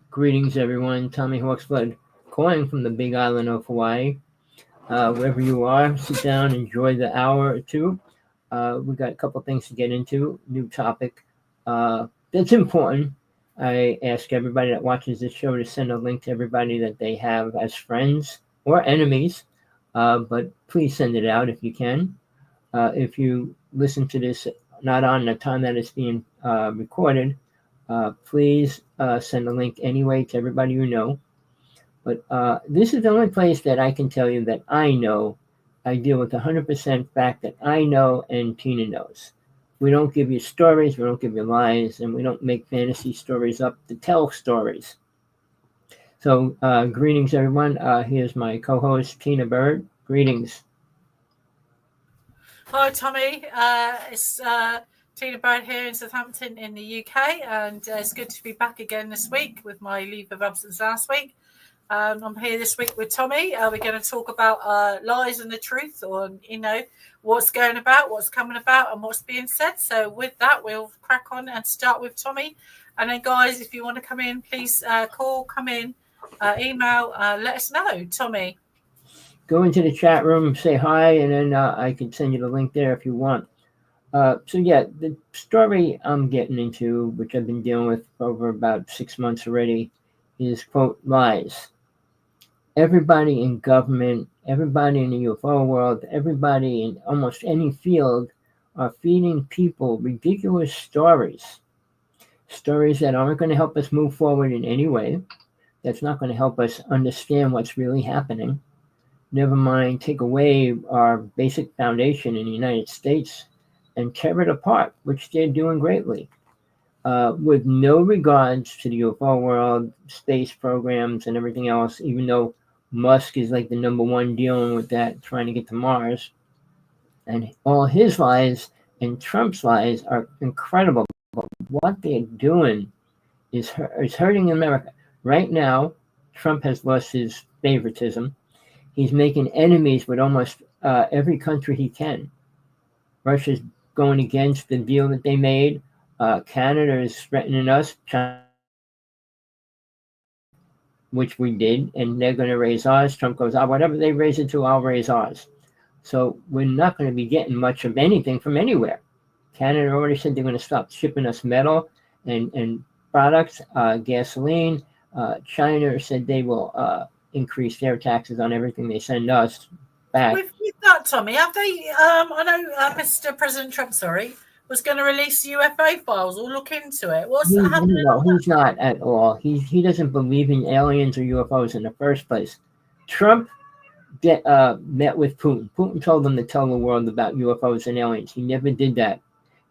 Greetings, everyone. Tommy Hawksblood, calling from the big island of Hawaii. Wherever you are, sit down, enjoy the hour or two. We got a couple things to get into. New topic that's important. I ask everybody that watches this show to send a link to everybody that they have as friends or enemies, but please send it out if you can. If you listen to this not on the time that it's being recorded, please send a link anyway to everybody you know. But this is the only place that I can tell you that I know. I deal with 100% fact that I know and Tina knows. We don't give you stories, we don't give you lies, and we don't make fantasy stories up to tell stories. So greetings, everyone. Here's my co-host, Tina Bird. Greetings. Hi, Tommy. It's Tina Bird here in Southampton in the UK, and it's good to be back again this week with my leave of absence last week. I'm here this week with Tommy. We're going to talk about lies and the truth, or what's going about, what's coming about, and what's being said. So with that, we'll crack on and start with Tommy. And then, guys, if you want to come in, please call, come in, email, let us know. Tommy. Go into the chat room, say hi, and then I can send you the link there if you want. So yeah, the story I'm getting into, which I've been dealing with for over about 6 months already, is, quote, lies. Everybody in government, everybody in the UFO world, everybody in almost any field are feeding people ridiculous stories. Stories that aren't going to help us move forward in any way. That's not going to help us understand what's really happening. Never mind take away our basic foundation in the United States and tear it apart, which they're doing greatly. With no regards to the UFO world, space programs, and everything else, even though Musk is like the number one dealing with that, trying to get to Mars. And all his lies and Trump's lies are incredible. But what they're doing is hurting America. Right now, Trump has lost his favoritism. He's making enemies with almost every country he can. Russia's going against the deal that they made. Canada is threatening us, China, which we did, and they're going to raise ours. Trump goes, whatever they raise it to, I'll raise ours. So we're not going to be getting much of anything from anywhere. Canada already said they're going to stop shipping us metal and products, gasoline. China said they will increase their taxes on everything they send us back. With that, Tommy, have they? I know Mr. President Trump, was going to release UFO files or look into it. What's happening? No, he's not at all. He doesn't believe in aliens or UFOs in the first place. Trump met with Putin. Putin told him to tell the world about UFOs and aliens. He never did that.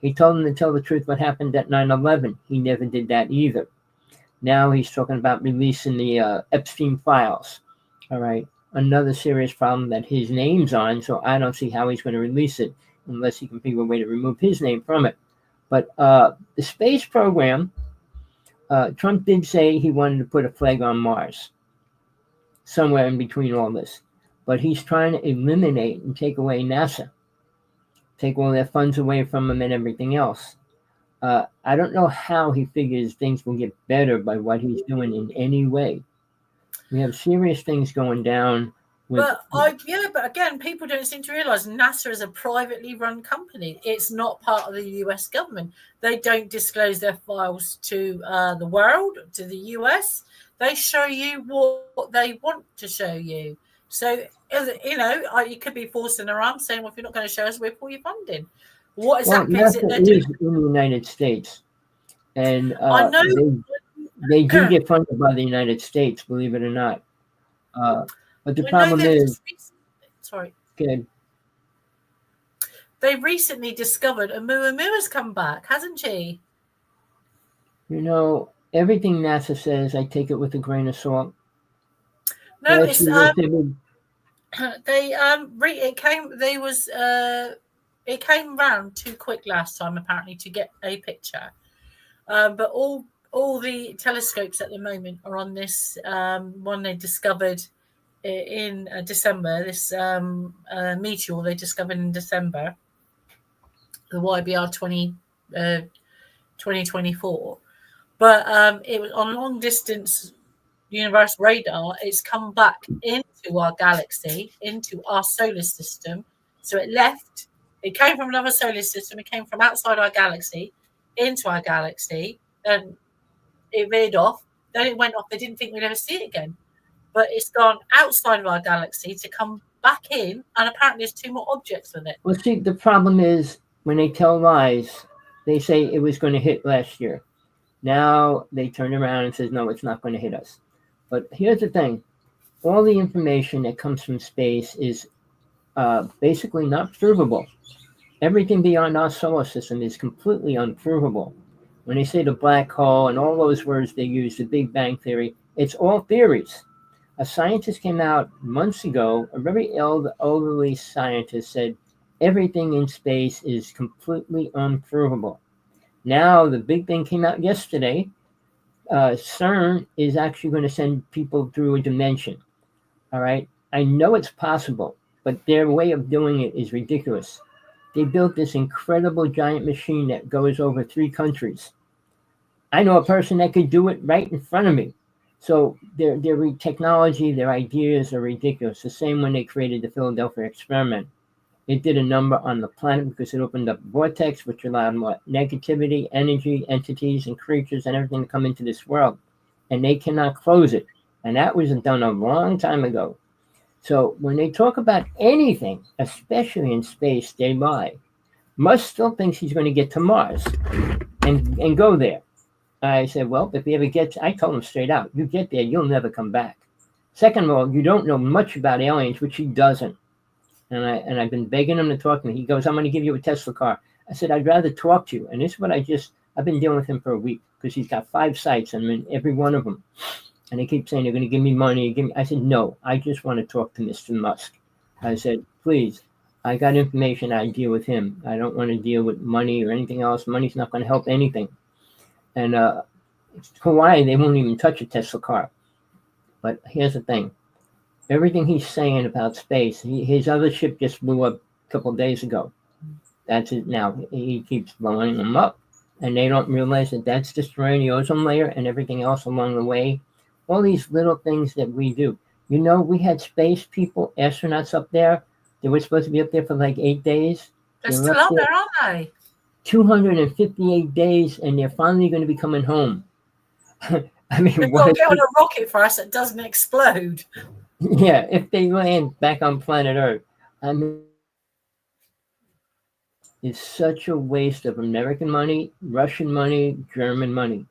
He told him to tell the truth what happened at 9/11. He never did that either. Now he's talking about releasing the Epstein files. All right. Another serious problem that his name's on, so I don't see how he's going to release it unless he can figure a way to remove his name from it. But the space program, Trump did say he wanted to put a flag on Mars, somewhere in between all this. But he's trying to eliminate and take away NASA, take all their funds away from them and everything else. I don't know how he figures things will get better by what he's doing in any way. We have serious things going down. But again, people don't seem to realize NASA is a privately run company. It's not part of the US government. They don't disclose their files to the world, to the US. They show you what they want to show you. So, you could be forcing their arm saying, well, if you're not going to show us, we'll pull your funding. What exactly is it they're doing? In the United States. And I know they do get funded by the United States, believe it or not. But the problem is, good. They recently discovered Oumuamua's come back, hasn't she? everything NASA says, I take it with a grain of salt. No, Last it's year they would, it came round too quick last time apparently to get a picture. But all the telescopes at the moment are on this one they discovered in December. This meteor they discovered in December, the YBR 2024. But it was on long distance universe radar. It's come back into our galaxy, into our solar system. So it left. It came from another solar system. It came from outside our galaxy into our galaxy. Then it veered off. Then it went off. They didn't think we'd ever see it again. But it's gone outside of our galaxy to come back in. And apparently there's 2 more objects with it. well, see, the problem is when they tell lies, they say it was going to hit last year. Now they turn around and says, no, it's not going to hit us. But here's the thing. All the information that comes from space is basically not provable. Everything beyond our solar system is completely unprovable. When they say the black hole and all those words they use, the Big Bang Theory, it's all theories. A scientist came out months ago, a very elderly scientist said, everything in space is completely unprovable. Now, the big thing came out yesterday. CERN is actually going to send people through a dimension. All right. I know it's possible, but their way of doing it is ridiculous. They built this incredible giant machine that goes over 3 countries. I know a person that could do it right in front of me. So their technology, their ideas are ridiculous. The same when they created the Philadelphia experiment. It did a number on the planet because it opened up vortex, which allowed more negativity, energy, entities, and creatures and everything to come into this world. And they cannot close it. And that was done a long time ago. So when they talk about anything, especially in space, they lie. Musk still thinks he's going to get to Mars and go there. I said, well, if he ever gets, I told him straight out, you get there, you'll never come back. Second of all, you don't know much about aliens, which he doesn't. And I've been begging him to talk to me. He goes, I'm going to give you a Tesla car. I said, I'd rather talk to you. And this is what I've been dealing with him for a week because he's got 5 sites and I'm in every one of them. And they keep saying they're going to give me money. I said, no, I just want to talk to Mr. Musk. I said, please, I got information. I deal with him. I don't want to deal with money or anything else. Money's not going to help anything. And Hawaii, they won't even touch a Tesla car. But here's the thing. Everything he's saying about space, his other ship just blew up a couple of days ago. That's it now. He keeps blowing them up. And they don't realize that that's destroying the ozone layer and everything else along the way. All these little things that we do. You know, we had space people, astronauts up there. They were supposed to be up there for like 8 days. They're still up there, aren't they? 258 days, and they're finally going to be coming home. I mean, they've got to get on a rocket first that doesn't explode. Yeah, if they land back on planet Earth. I mean, it's such a waste of American money, Russian money, German money.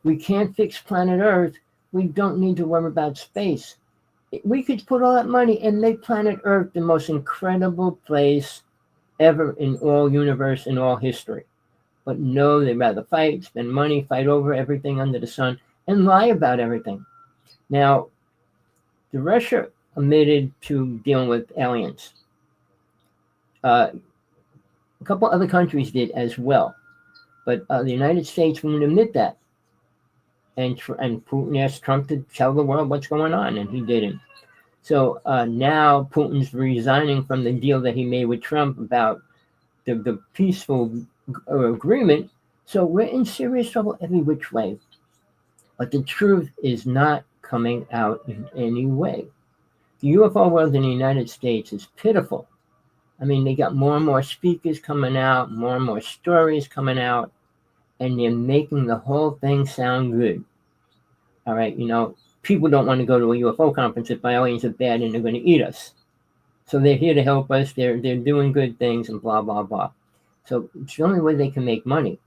We can't fix planet Earth. We don't need to worry about space. We could put all that money and make planet Earth the most incredible place ever in all universe, in all history. But no, they'd rather fight, spend money, fight over everything under the sun, and lie about everything. Now, the Russia admitted to dealing with aliens. A couple other countries did as well. But the United States wouldn't admit that. And Putin asked Trump to tell the world what's going on, and he didn't. So now Putin's resigning from the deal that he made with Trump about the peaceful agreement. So we're in serious trouble every which way. But the truth is not coming out in any way. The UFO world in the United States is pitiful. I mean, they got more and more speakers coming out, more and more stories coming out, and they're making the whole thing sound good. All right, you know, people don't want to go to a UFO conference if aliens are bad and they're going to eat us. So they're here to help us. They're doing good things and blah, blah, blah. So it's the only way they can make money.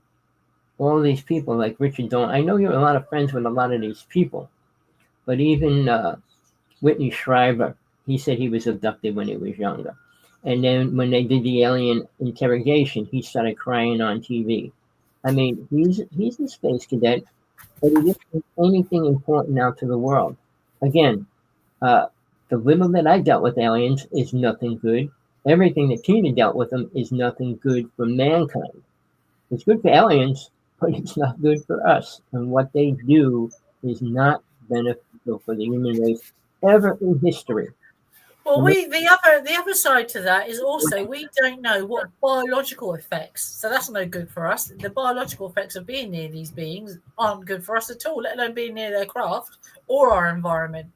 All these people like Richard Dolan, I know you're a lot of friends with a lot of these people, but even Whitney Schreiber, he said he was abducted when he was younger. And then when they did the alien interrogation, he started crying on TV. I mean, he's a space cadet. but it isn't anything important out to the world. Again, the little that I dealt with aliens is nothing good. Everything that Tina dealt with them is nothing good for mankind. It's good for aliens, but it's not good for us. And what they do is not beneficial for the human race ever in history. Well, And they- the other side to that is also we don't know what biological effects. So that's no good for us. The biological effects of being near these beings aren't good for us at all, let alone being near their craft or our environment.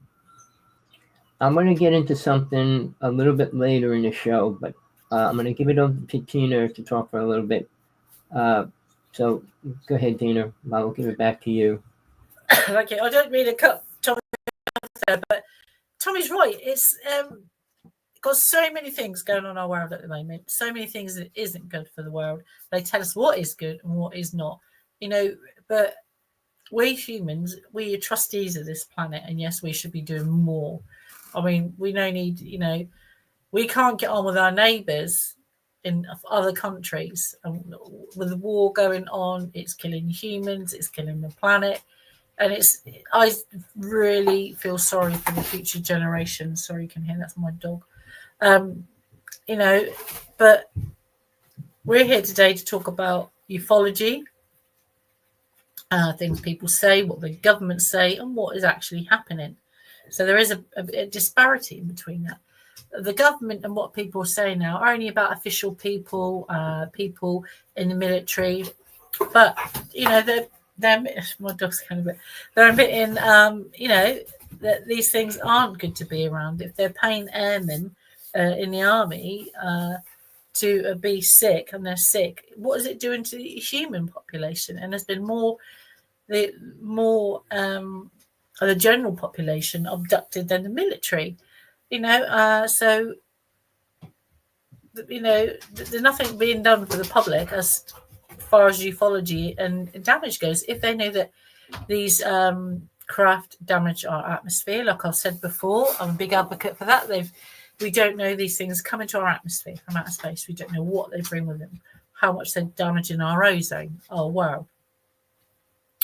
I'm going to get into something a little bit later in the show, but I'm going to give it over to Tina to talk for a little bit. So go ahead, Tina. I'll give it back to you. Thank you. I don't mean to cut Tommy there, but Tommy's right. It's got so many things going on in our world at the moment. So many things that isn't good for the world. They tell us what is good and what is not. But we humans, we are trustees of this planet, and yes, we should be doing more. I mean, we no need, we can't get on with our neighbours in other countries. And with the war going on, it's killing humans, it's killing the planet. And I really feel sorry for the future generations. Sorry, you can hear that's my dog. But we're here today to talk about ufology, things people say, what the governments say, and what is actually happening. So there is a disparity in between that. The government and what people say now are only about official people, people in the military, but they're my dog's kind of they're admitting, that these things aren't good to be around. If they're paying airmen in the army to be sick and they're sick, what is it doing to the human population? And there's been the general population abducted than the military. So there's nothing being done for the public as far as ufology and damage goes. If they know that these craft damage our atmosphere, like I've said before, I'm a big advocate for that. We don't know these things come into our atmosphere from outer space. We don't know what they bring with them, how much they're damaging our ozone. Oh wow.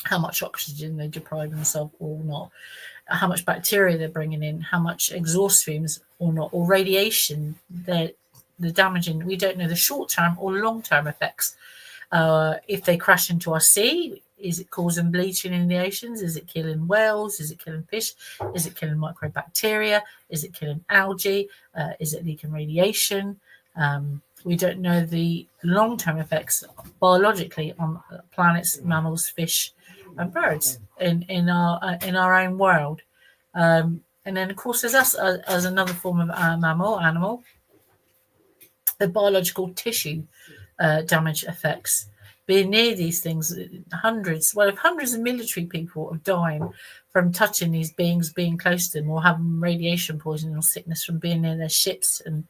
How much oxygen they deprive themselves or not, how much bacteria they're bringing in, how much exhaust fumes or not, or radiation they're damaging. We don't know the short-term or long-term effects. If they crash into our sea, is it causing bleaching in the oceans? Is it killing whales? Is it killing fish? Is it killing microbacteria? Is it killing algae? Is it leaking radiation? We don't know the long-term effects biologically on planets, mammals, fish, and birds in our own world. And then, of course, there's us as another form of animal. The biological tissue damage effects. Being near these things, hundreds of military people are dying from touching these beings, being close to them, or having radiation poisoning or sickness from being near their ships and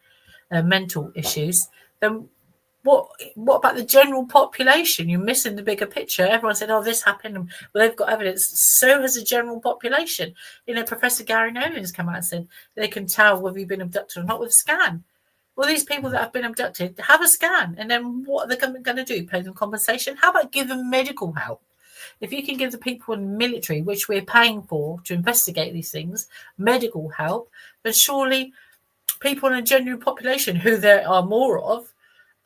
mental issues, then what about the general population? You're missing the bigger picture. Everyone said, oh, this happened. Well, they've got evidence. So has the general population. Professor Gary Nolan's come out and said they can tell whether you've been abducted or not with a scan. Well, these people that have been abducted have a scan. And then what are the government going to do? Pay them compensation? How about give them medical help? If you can give the people in the military, which we're paying for to investigate these things, medical help, then surely people in the general population, who there are more of,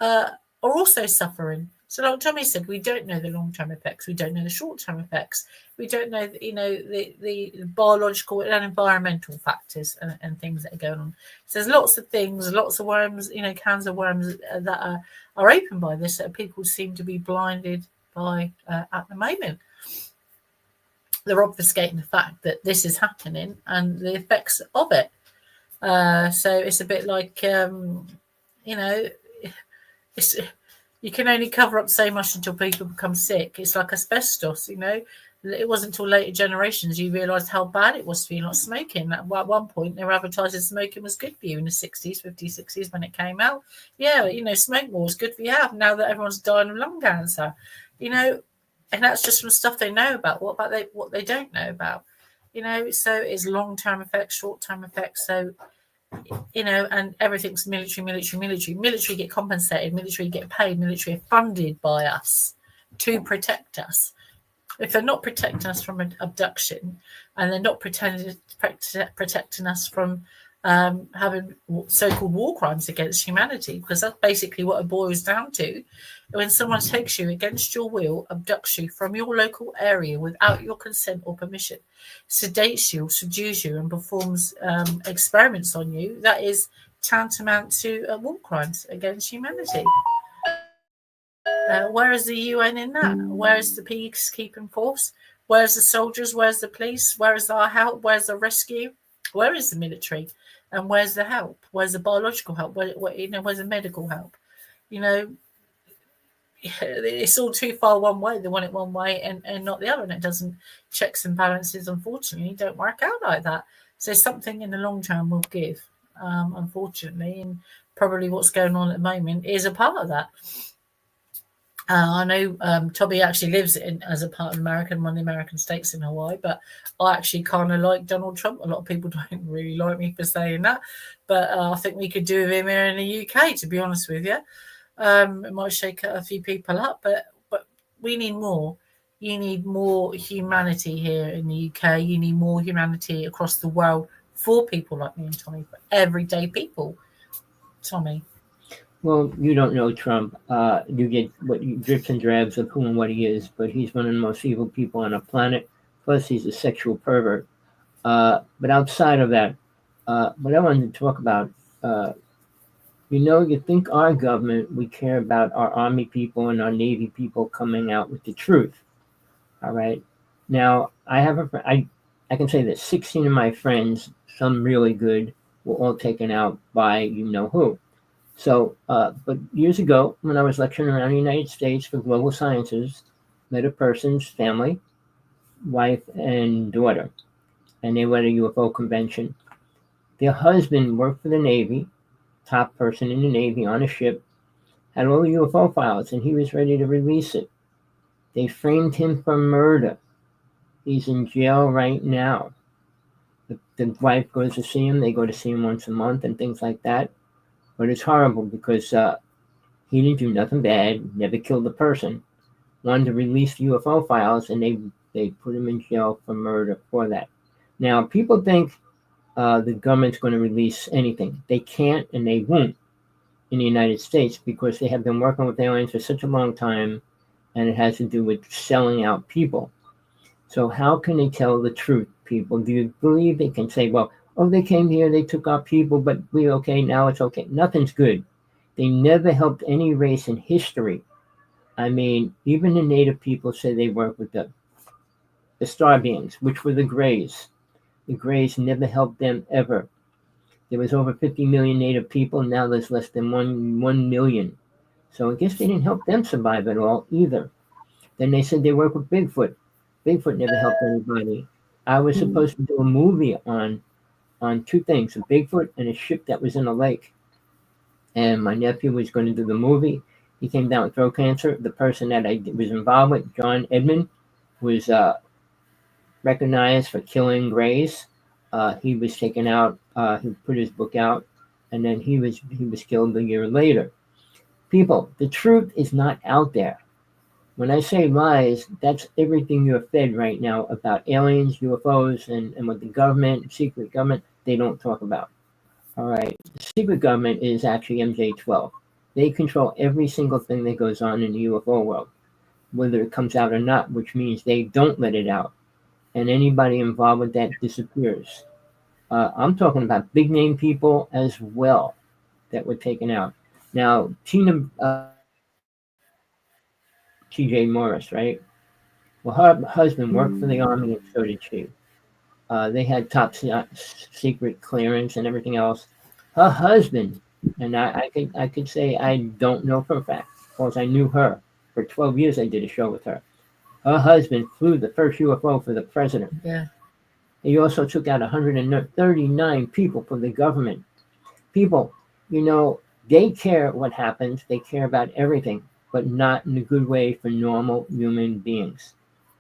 are also suffering. So like Tommy said, we don't know the long-term effects. We don't know the short-term effects. We don't know, the biological and environmental factors and things that are going on. So there's lots of things, lots of worms, cans of worms that are opened by this that people seem to be blinded by at the moment. They're obfuscating the fact that this is happening and the effects of it. So it's a bit like, you can only cover up so much until people become sick. It's like asbestos, It wasn't until later generations you realised how bad it was for you not smoking. At one point, they were advertising smoking was good for you in the 60s, 50s, 60s when it came out. Yeah, smoke more is good for you. Now that everyone's dying of lung cancer, and that's just from stuff they know about. What about what they don't know about? So it's long-term effects, short-term effects. So and everything's military. Military get compensated, military get paid, military are funded by us to protect us. if they're not protecting us from an abduction, and they're not protecting us from having so-called war crimes against humanity, because that's basically what it boils down to. When someone takes you against your will, abducts you from your local area without your consent or permission, sedates you, seduces you, and performs experiments on you, that is tantamount to war crimes against humanity. Where is the UN in that? Where is the peacekeeping force? Where's the soldiers? Where's the police? Where is our help? Where's the rescue? Where is the military? And where's the help? Where's the biological help? Where's the medical help? It's all too far one way. They want it one way and not the other. And it doesn't, checks and balances, unfortunately, don't work out like that. So something in the long term will give, unfortunately. And probably what's going on at the moment is a part of that. I know Toby actually lives as a part of America, one of the American states in Hawaii, but I actually kind of like Donald Trump. A lot of people don't really like me for saying that, but I think we could do with him here in the UK, to be honest with you. It might shake a few people up, but we need more. You need more humanity here in the UK. You need more humanity across the world for people like me and Tommy, for everyday people. Tommy. Well, you don't know Trump. You get drips and drabs of who and what he is, but he's one of the most evil people on the planet. Plus, he's a sexual pervert. But outside of that, what I wanted to talk about, you think our government, we care about our Army people and our Navy people coming out with the truth. All right. Now, I can say that 16 of my friends, some really good, were all taken out by you-know-who. So, but years ago, when I was lecturing around the United States for global sciences, met a person's family, wife and daughter, and they were at a UFO convention. Their husband worked for the Navy, top person in the Navy on a ship, had all the UFO files, and he was ready to release it. They framed him for murder. He's in jail right now. The wife goes to see him. They go to see him once a month and things like that. But it's horrible because he didn't do nothing bad, never killed a person, wanted to release the UFO files, and they put him in jail for murder for that. Now, people think the government's going to release anything. They can't and they won't in the United States because they have been working with aliens for such a long time, and it has to do with selling out people. So how can they tell the truth, people? Do you believe they can say, well, oh, they came here, they took our people, but we're okay, now it's okay? Nothing's good. They never helped any race in history. I mean, even the native people say they work with the star beings, which were the Greys. The Greys never helped them ever. There was over 50 million native people, now there's less than 1 million. So I guess they didn't help them survive at all either. Then they said they work with Bigfoot. Bigfoot never helped anybody. I was supposed to do a movie on two things, a Bigfoot and a ship that was in a lake. And my nephew was going to do the movie. He came down with throat cancer. The person that I was involved with, John Edmond, was recognized for killing Greys. He was taken out. He put his book out, and then he was killed a year later. People, the truth is not out there. When I say lies, that's everything you're fed right now about aliens, UFOs, and what the government, secret government, they don't talk about. All right. The secret government is actually MJ-12. They control every single thing that goes on in the UFO world, whether it comes out or not, which means they don't let it out. And anybody involved with that disappears. I'm talking about big name people as well that were taken out. Now, T.J. Morris, right? Well, her husband worked for the Army, and so did she. They had top secret clearance and everything else. Her husband, and I could say I don't know for a fact, because I knew her. For 12 years, I did a show with her. Her husband flew the first UFO for the president. Yeah. He also took out 139 people from the government. People, they care what happens. They care about everything, but not in a good way for normal human beings.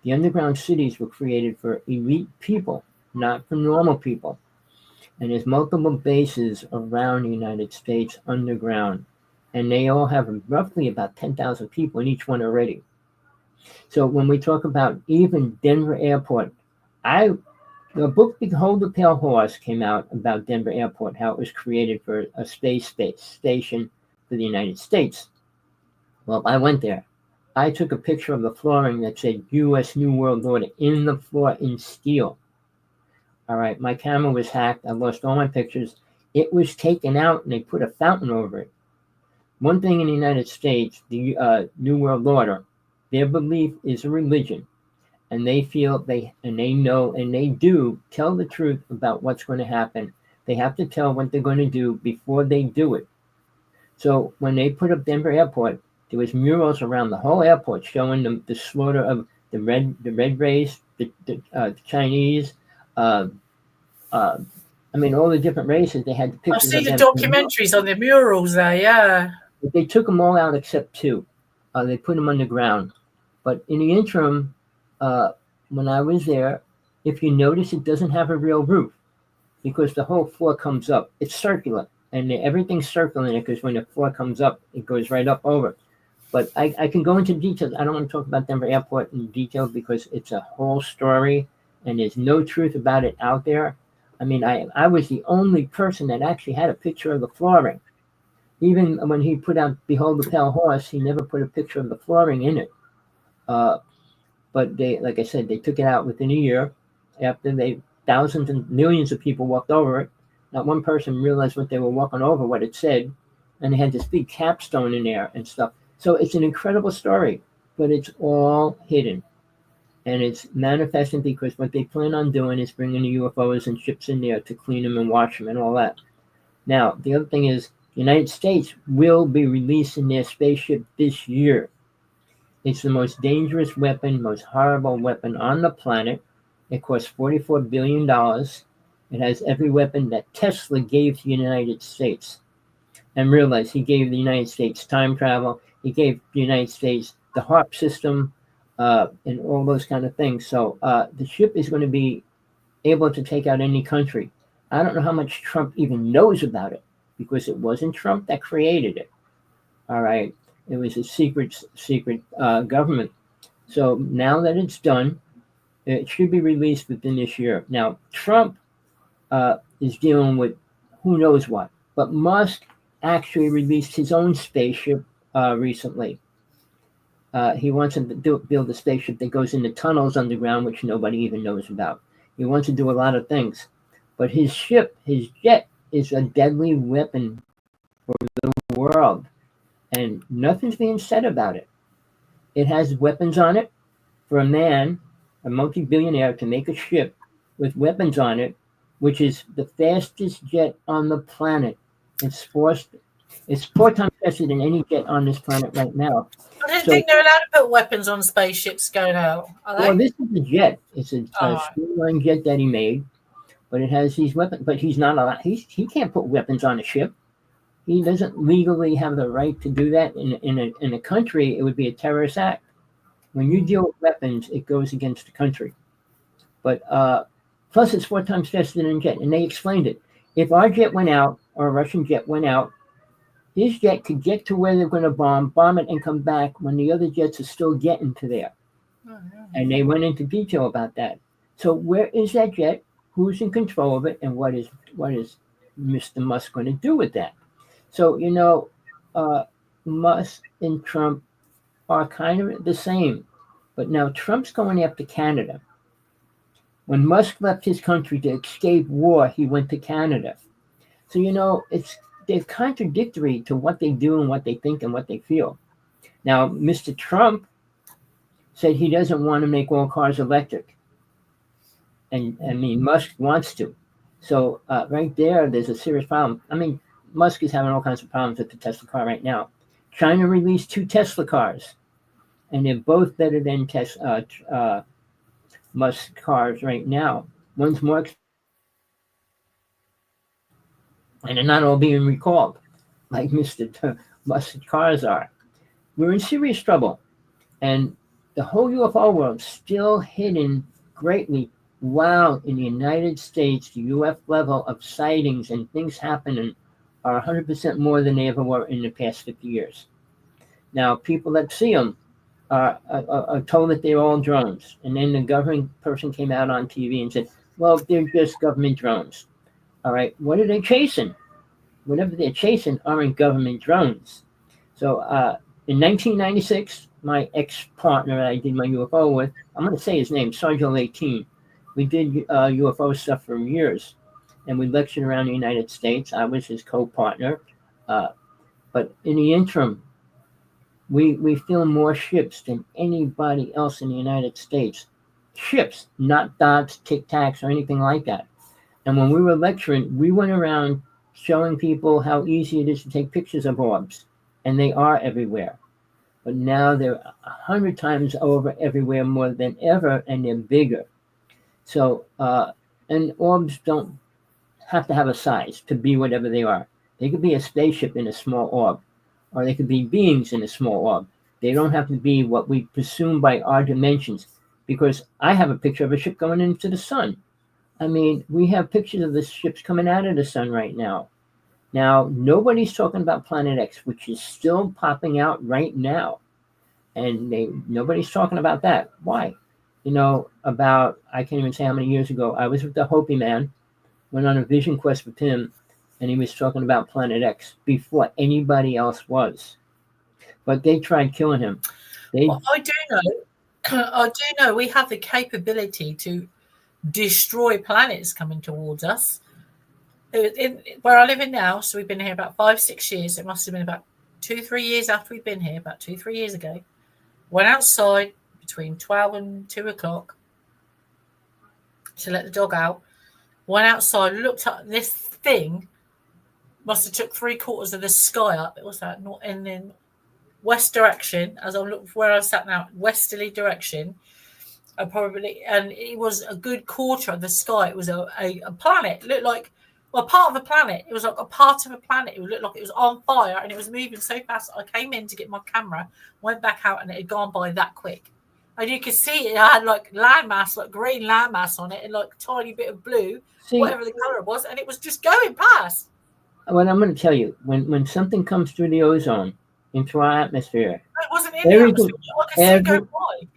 The underground cities were created for elite people, not for normal people. And there's multiple bases around the United States underground. And they all have roughly about 10,000 people in each one already. So when we talk about even Denver Airport, the book Behold the Pale Horse came out about Denver Airport, how it was created for a space station for the United States. Well, I went there. I took a picture of the flooring that said U.S. New World Order in the floor in steel. All right, my camera was hacked. I lost all my pictures. It was taken out and they put a fountain over it. One thing in the United States, the New World Order, their belief is a religion. And they feel they know and they do tell the truth about what's going to happen. They have to tell what they're going to do before they do it. So when they put up Denver Airport, there was murals around the whole airport showing the slaughter of the red race, the Chinese. I mean, all the different races. They had the I've pictures. seen the documentaries on the murals there. Yeah, but they took them all out except two. They put them underground. But in the interim, when I was there, if you notice, it doesn't have a real roof because the whole floor comes up. It's circular, and everything's circling it because when the floor comes up, it goes right up over. But I can go into details. I don't want to talk about Denver Airport in detail because it's a whole story, and there's no truth about it out there. I mean, I was the only person that actually had a picture of the flooring. Even when he put out Behold the Pale Horse, he never put a picture of the flooring in it. But they, like I said, they took it out within a year after thousands and millions of people walked over it. Not one person realized what they were walking over, what it said. And they had this big capstone in there and stuff. So it's an incredible story, but it's all hidden. And it's manifesting because what they plan on doing is bringing the UFOs and ships in there to clean them and wash them and all that. Now, the other thing is the United States will be releasing their spaceship this year. It's the most dangerous weapon, most horrible weapon on the planet. It costs $44 billion. It has every weapon that Tesla gave to the United States. And realize he gave the United States time travel. He gave the United States the HARP system and all those kind of things. So the ship is going to be able to take out any country. I don't know how much Trump even knows about it because it wasn't Trump that created it. All right. It was a secret government. So now that it's done, it should be released within this year. Now, Trump is dealing with who knows what. But Musk actually released his own spaceship recently. He wants to build a spaceship that goes into tunnels underground, which nobody even knows about. He wants to do a lot of things. But his ship, his jet, is a deadly weapon for the world. And nothing's being said about it. It has weapons on it for a man, a multi-billionaire, to make a ship with weapons on it, which is the fastest jet on the planet. It's 4 times faster than any jet on this planet right now. I don't think they're allowed to put weapons on spaceships going out, are they? Well, this is a jet. It's a streamlined jet that he made, but it has these weapons. But he's not allowed. He can't put weapons on a ship. He doesn't legally have the right to do that. In a country, it would be a terrorist act. When you deal with weapons, it goes against the country. But plus, it's 4 times faster than a jet, and they explained it. If our jet went out, or a Russian jet went out, his jet could get to where they're going to bomb it, and come back when the other jets are still getting to there. And they went into detail about that. So where is that jet? Who's in control of it? And what is Mr. Musk going to do with that? So, Musk and Trump are kind of the same. But now Trump's going after Canada. When Musk left his country to escape war, he went to Canada. So, they're contradictory to what they do and what they think and what they feel. Now, Mr. Trump said he doesn't want to make all cars electric. And Musk wants to. So right there's a serious problem. Musk is having all kinds of problems with the Tesla car right now. China released 2 Tesla cars, and they're both better than Musk cars right now. One's more expensive, and they're not all being recalled like Mr. Musk cars are. We're in serious trouble, and the whole UFO world's still hidden greatly. Wow, in the United States, the UF level of sightings and things happening are 100% more than they ever were in the past 50 years. Now, people that see them, are told that they're all drones. And then the government person came out on TV and said, well, they're just government drones. All right, what are they chasing? Whatever they're chasing aren't government drones. So in 1996, my ex-partner I did my UFO with, I'm going to say his name, Sergeant 18. We did UFO stuff for years, and we lectured around the United States. I was his co-partner. Uh, but in the interim, we filmed more ships than anybody else in the United States. Ships, not dots, tic tacs, or anything like that. And when we were lecturing, we went around showing people how easy it is to take pictures of orbs, and they are everywhere. But now they're 100 times over everywhere more than ever, and they're bigger. So, and orbs don't have to have a size to be whatever they are. They could be a spaceship in a small orb, or they could be beings in a small orb. They don't have to be what we presume by our dimensions, because I have a picture of a ship going into the sun. I mean, we have pictures of the ships coming out of the sun right now. Now, nobody's talking about Planet X, which is still popping out right now. And nobody's talking about that. Why? I can't even say how many years ago, I was with the Hopi man, went on a vision quest with him, and he was talking about Planet X before anybody else was. But they tried killing him. Well, I do know we have the capability to destroy planets coming towards us. Where I live in now, so we've been here about 5-6 years. It must have been about 2-3 years after we've been here, about 2-3 years ago. Went outside between 12 and 2 o'clock to let the dog out. Went outside, looked up. This thing must have took 3/4 of the sky up. It was that not in the west direction, as I'm looking where I sat now, westerly direction. And it was a good quarter of the sky. It was a planet. It looked like part of a planet. It was like a part of a planet. It looked like it was on fire, and it was moving so fast. I came in to get my camera, went back out, and it had gone by that quick. And you could see it had like landmass, like green landmass on it, and like a tiny bit of blue, whatever the color was, and it was just going past. What I'm going to tell you, when something comes through the ozone into our atmosphere, it wasn't in the atmosphere. I could see it go by.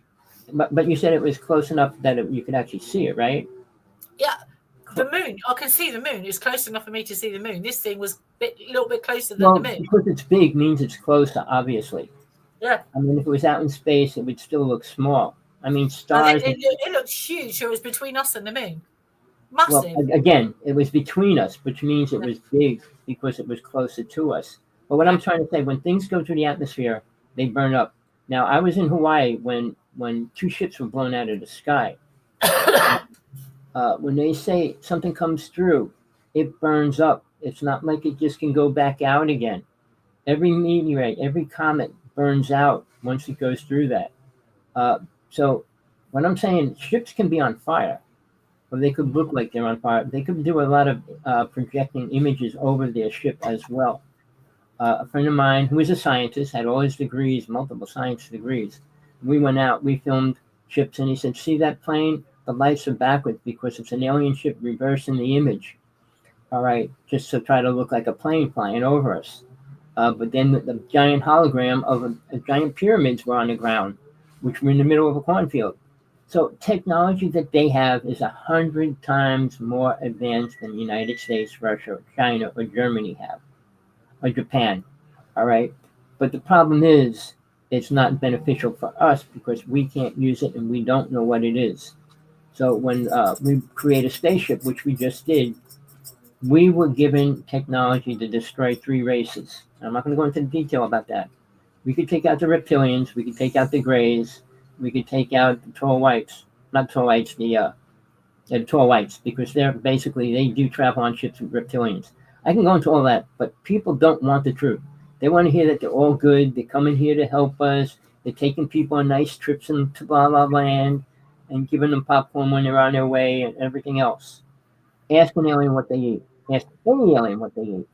But you said it was close enough that you could actually see it, right? Yeah. The moon, I can see the moon. It's close enough for me to see the moon. This thing was a little bit closer than the moon. Because it's big means it's closer, obviously. Yeah. I mean, if it was out in space, it would still look small. I mean, stars. It looked huge. So it was between us and the moon. Massive. Well, again, it was between us, which means it was big because it was closer to us. But what I'm trying to say, when things go through the atmosphere, they burn up. Now, I was in Hawaii when 2 ships were blown out of the sky. When they say something comes through, it burns up. It's not like it just can go back out again. Every meteorite, every comet burns out once it goes through that. So what I'm saying, ships can be on fire, or they could look like they're on fire. They could do a lot of projecting images over their ship as well. A friend of mine who is a scientist, had all his degrees, multiple science degrees. We went out, we filmed ships, and he said, see that plane? The lights are backwards because it's an alien ship reversing the image. All right, just to try to look like a plane flying over us. But then the giant hologram of a giant pyramids were on the ground, which were in the middle of a cornfield. So technology that they have is 100 times more advanced than the United States, Russia, or China, or Germany have, or Japan. All right, but the problem is it's not beneficial for us because we can't use it and we don't know what it is. So when we create a spaceship, which we just did, we were given technology to destroy 3 races. I'm not going to go into detail about that. We could take out the reptilians, we could take out the grays, we could take out the tall whites, not tall whites, the tall whites, because they do travel on ships with reptilians. I can go into all that, but people don't want the truth. They want to hear that they're all good, they're coming here to help us, they're taking people on nice trips into blah, blah, land, and giving them popcorn when they're on their way and everything else. Ask an alien what they eat. Ask any alien what they eat.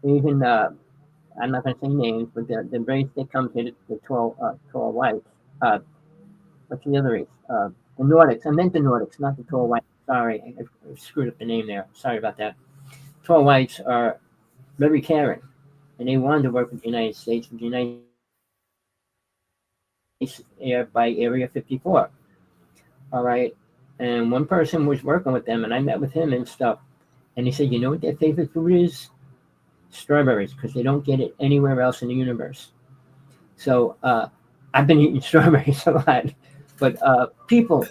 Even, I'm not going to say names, but the race that comes here, the tall whites. What's the other race? The Nordics. I meant the Nordics, not the tall whites. Sorry, I screwed up the name there. Sorry about that. Tall whites are very caring, and they wanted to work with the United States. by Area 54. All right. And one person was working with them, and I met with him and stuff. And he said, you know what their favorite food is? Strawberries, because they don't get it anywhere else in the universe. So I've been eating strawberries a lot. But people,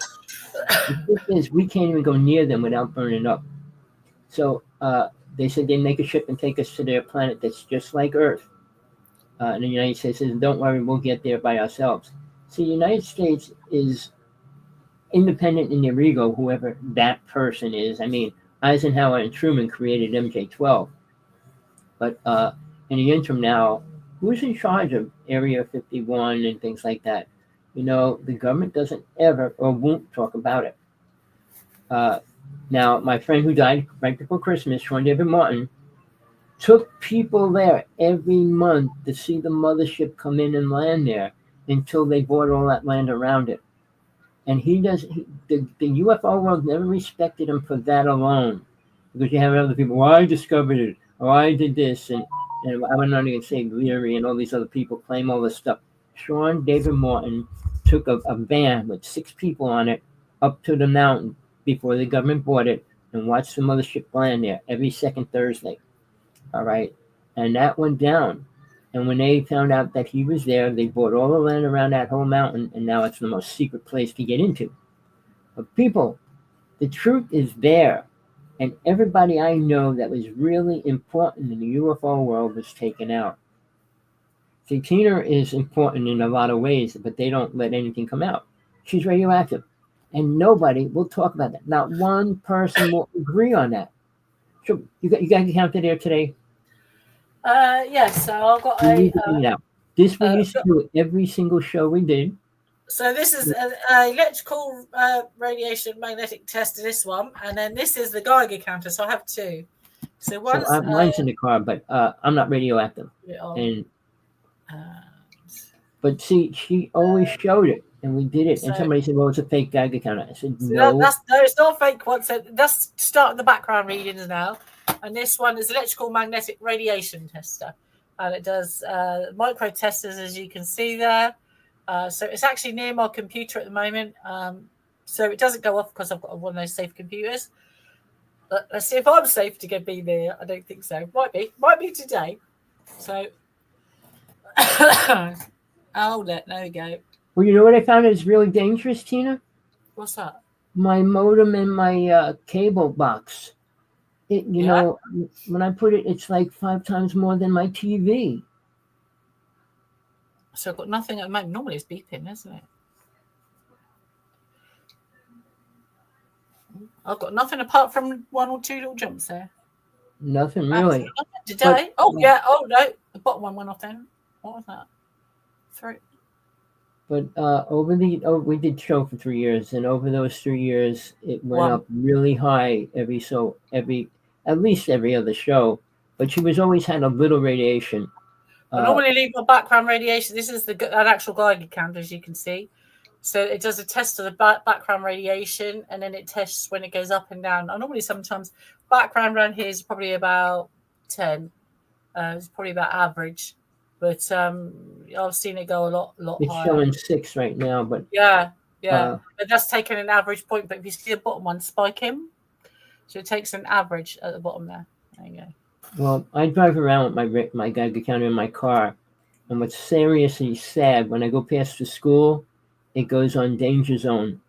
the thing is, we can't even go near them without burning up. So they said they'd make a ship and take us to their planet that's just like Earth. And the United States says, don't worry, we'll get there by ourselves. See, the United States is independent in their ego, whoever that person is. I mean, Eisenhower and Truman created MJ-12. But in the interim now, who's in charge of Area 51 and things like that? You know, the government doesn't ever or won't talk about it. Now, my friend who died right before Christmas, Sean David Martin, took people there every month to see the mothership come in and land there until they bought all that land around it. And the UFO world never respected him for that alone. Because you have other people, well, I discovered it, or I did this, and I'm not even saying Leary and all these other people claim all this stuff. Sean David Martin took a van with 6 people on it up to the mountain before the government bought it and watched the mothership land there every second Thursday. All right. And that went down. And when they found out that he was there, they bought all the land around that whole mountain, and now it's the most secret place to get into. But people, the truth is there. And everybody I know that was really important in the UFO world was taken out. See, Tina is important in a lot of ways, but they don't let anything come out. She's radioactive. And nobody will talk about that. Not one person will agree on that. So you got counted there today? Yes, so I've got a. This we used to do every single show we did. So this is an electrical radiation magnetic test. This one, and then this is the Geiger counter. So I have 2. So one's mine's in the car, but I'm not radioactive. But see, she always showed it, and we did it. And somebody said, "Well, it's a fake Geiger counter." I said, "No, no, it's not a fake one." So let's start the background readings now. And this one is electrical magnetic radiation tester, and it does micro testers, as you can see there. So it's actually near my computer at the moment. So it doesn't go off because I've got one of those safe computers. But let's see if I'm safe to be there. I don't think so. Might be today. So, there we go. Well, you know what I found is really dangerous, Tina? What's that? My modem and my cable box. You know, when I put it, it's like 5 times more than my TV. So I've got nothing at the moment. Normally it's beeping, isn't it? I've got nothing apart from 1 or 2 little jumps there. Nothing really. Nothing today. Oh no, the bottom one went off then. What was that? 3. But we did show for 3 years, and over those 3 years, it went up really high at least every other show. But she was always had a little radiation. I normally leave my background radiation. This is an actual Geiger counter, as you can see. So it does a test of the background radiation, and then it tests when it goes up and down. I normally sometimes background around here is probably about 10. It's probably about average, but I've seen it go a lot it's higher. It's showing 6 right now, but yeah. But that's taking an average point. But if you see the bottom one spiking, so it takes an average at the bottom there. There you go. Well, I drive around with my Geiger counter in my car, and what's seriously sad, when I go past the school, it goes on danger zone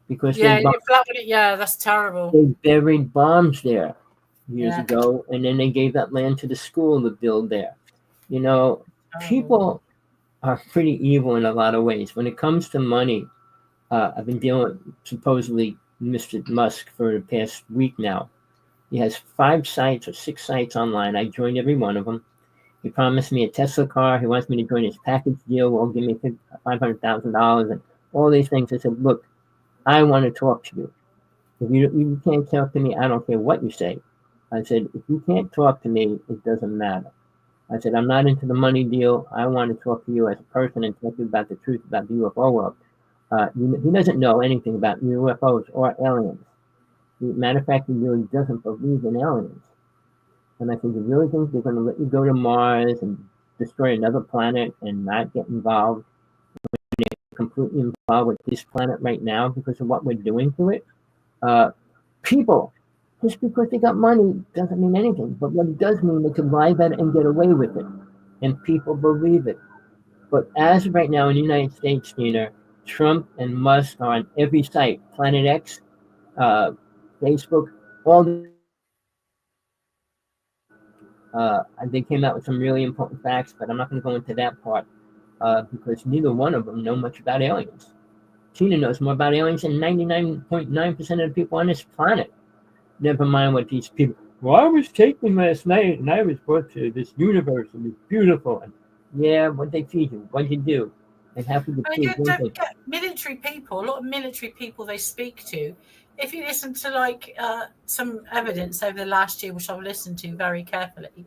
because that's terrible. They buried bombs there years ago, and then they gave that land to the school to build there. You know, people are pretty evil in a lot of ways. When it comes to money, I've been dealing with supposedly Mr. Musk for the past week now. He has 5 sites or 6 sites online. I joined every one of them. He promised me a Tesla car. He wants me to join his package deal. Will give me $500,000 and all these things. I said, look, I want to talk to you. If you can't talk to me, I don't care what you say. I said, if you can't talk to me, it doesn't matter. I said, I'm not into the money deal. I want to talk to you as a person and talk to you about the truth about the UFO world. He doesn't know anything about UFOs or aliens. Matter of fact, he really doesn't believe in aliens. And I said, you really think they're going to let you go to Mars and destroy another planet and not get involved when it completely involved with this planet right now because of what we're doing to it. People, just because they got money doesn't mean anything. But what it does mean, they can lie about it and get away with it. And people believe it. But as of right now in the United States, Tina, Trump and Musk are on every site, Planet X, Facebook, all they came out with some really important facts, but I'm not going to go into that part because neither one of them know much about aliens. Tina knows more about aliens than 99.9% of the people on this planet. Never mind what these people. Well, I was taken last night and I was brought to this universe and it's beautiful. And yeah, what they feed you, what you do, and how could you And prove you don't anything? get military people, a lot of military people they speak to. If you listen to like some evidence over the last year, which I've listened to very carefully,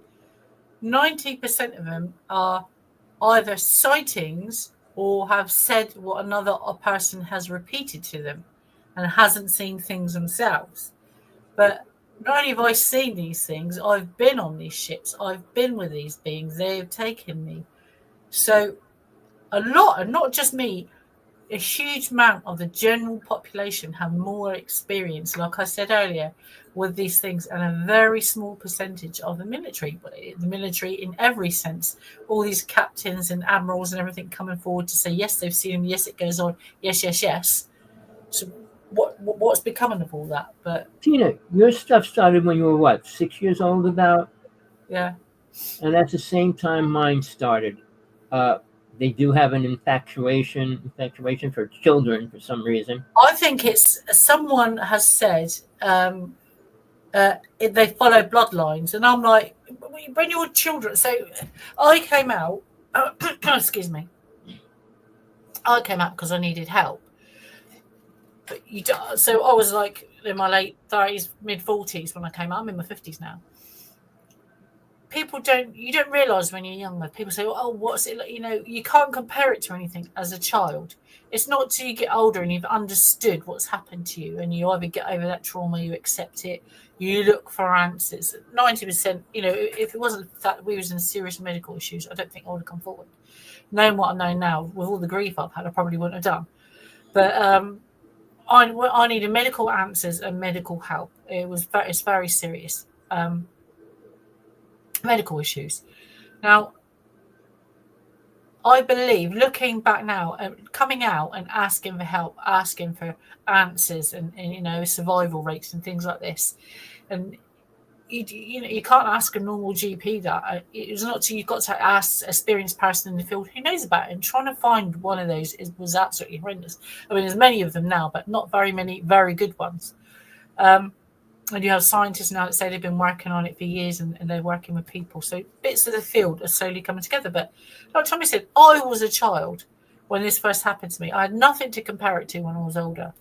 90% of them are either sightings or have said what another person has repeated to them and hasn't seen things themselves. But not only have I seen these things, I've been on these ships, I've been with these beings, they have taken me. So a lot, and not just me, a huge amount of the general population have more experience, like I said earlier, with these things, and a very small percentage of the military in every sense. All these captains and admirals and everything coming forward to say, yes, they've seen them, yes, it goes on, yes, yes, yes. So what's becoming of all that? But Tina, your stuff started when you were what, 6 years old about? yeah. And that's the same time mine started. They do have an infatuation for children for some reason. I think it's someone has said they follow bloodlines, and I'm like, when you're children. So I came out. Excuse me. I came out because I needed help. But so I was like in my late 30s, mid 40s when I came out. I'm in my 50s now. You don't realise when you're younger. People say, oh, what's it like? You know, you can't compare it to anything as a child. It's not till you get older and you've understood what's happened to you, and you either get over that trauma, you accept it, you look for answers. 90%, you know, if it wasn't that we was in serious medical issues, I don't think I would have come forward. Knowing what I know now, with all the grief I've had, I probably wouldn't have done. But I needed medical answers and medical help. It's very serious. Medical issues. Now, I believe, looking back now, coming out and asking for help, asking for answers, and you know, survival rates and things like this, and you can't ask a normal GP that. It's not till you've got to ask an experienced person in the field who knows about it. And trying to find one of those was absolutely horrendous. I mean, there's many of them now, but not very many very good ones. And you have scientists now that say they've been working on it for years and they're working with people. So bits of the field are slowly coming together. But like Tommy said, I was a child when this first happened to me. I had nothing to compare it to when I was older.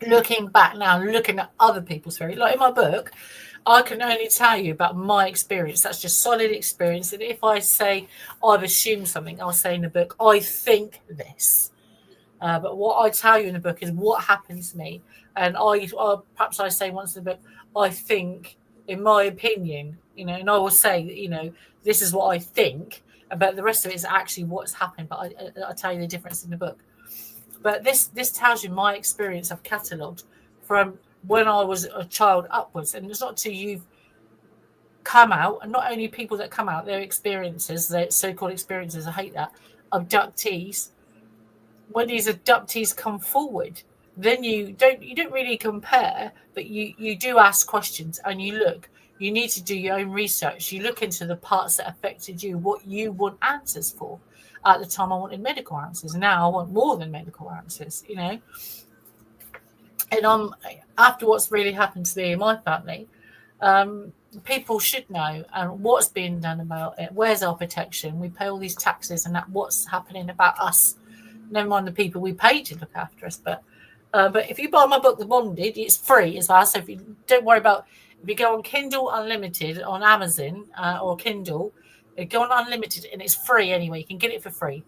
Looking back now, looking at other people's theory, like in my book, I can only tell you about my experience. That's just solid experience. And if I say I've assumed something, I'll say in the book, I think this. But what I tell you in the book is what happened to me. And perhaps I say once in the book, I think, in my opinion, you know, and I will say that, you know, this is what I think, but the rest of it is actually what's happened. But I tell you the difference in the book. But this tells you my experience I've catalogued from when I was a child upwards. And it's not till you've come out, and not only people that come out, their experiences, their so-called experiences, I hate that, abductees. When these abductees come forward, then you don't really compare, but you do ask questions and you look. You need to do your own research. You look into the parts that affected you, what you want answers for. At the time, I wanted medical answers. Now I want more than medical answers, you know. And after what's really happened to me and my family, people should know what's being done about it. Where's our protection? We pay all these taxes, and what's happening about us. Never mind the people we pay to look after us. But if you buy my book, The Bonded, it's free as well. So if you don't worry about, if you go on Kindle Unlimited on Amazon or Kindle, go on Unlimited and it's free anyway. You can get it for free.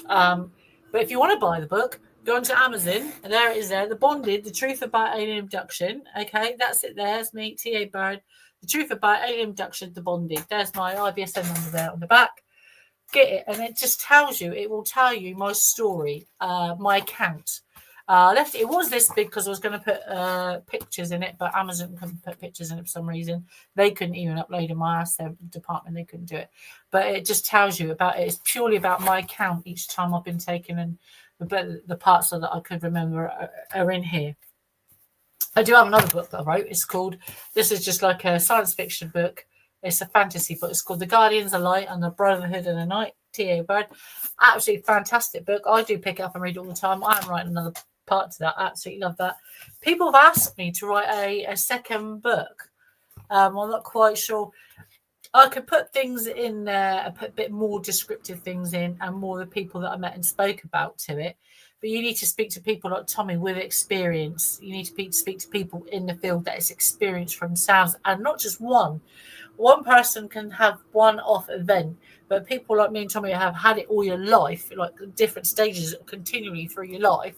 But if you want to buy the book, go onto Amazon and there it is there. The Bonded, The Truth About Alien Abduction. Okay, that's it there. It's me, T.A. Bird. The Truth About Alien Abduction, The Bonded. There's my IBSN number there on the back. get it, and it just tells you. It will tell you my story, my account. Left it was this big because I was going to put pictures in it, but Amazon couldn't put pictures in it for some reason. They couldn't even upload in my their department. They couldn't do it, but it just tells you about it. It's purely about my account each time I've been taken, and the parts that I could remember are in here. I do have another book that I wrote. It's called. This is just like a science fiction book. It's a fantasy book. It's called The Guardians of Light and the Brotherhood of the Night. T.A. Bird. Absolutely fantastic book. I do pick it up and read it all the time. I am writing another part to that. Absolutely love that. People have asked me to write a second book. I'm not quite sure. I could put things in there, put a bit more descriptive things in, and more of the people that I met and spoke about to it. But you need to speak to people like Tommy with experience. You need to speak to people in the field that is experienced for themselves, and not just one. One person can have one-off event, but people like me and Tommy have had it all your life, like different stages continually through your life.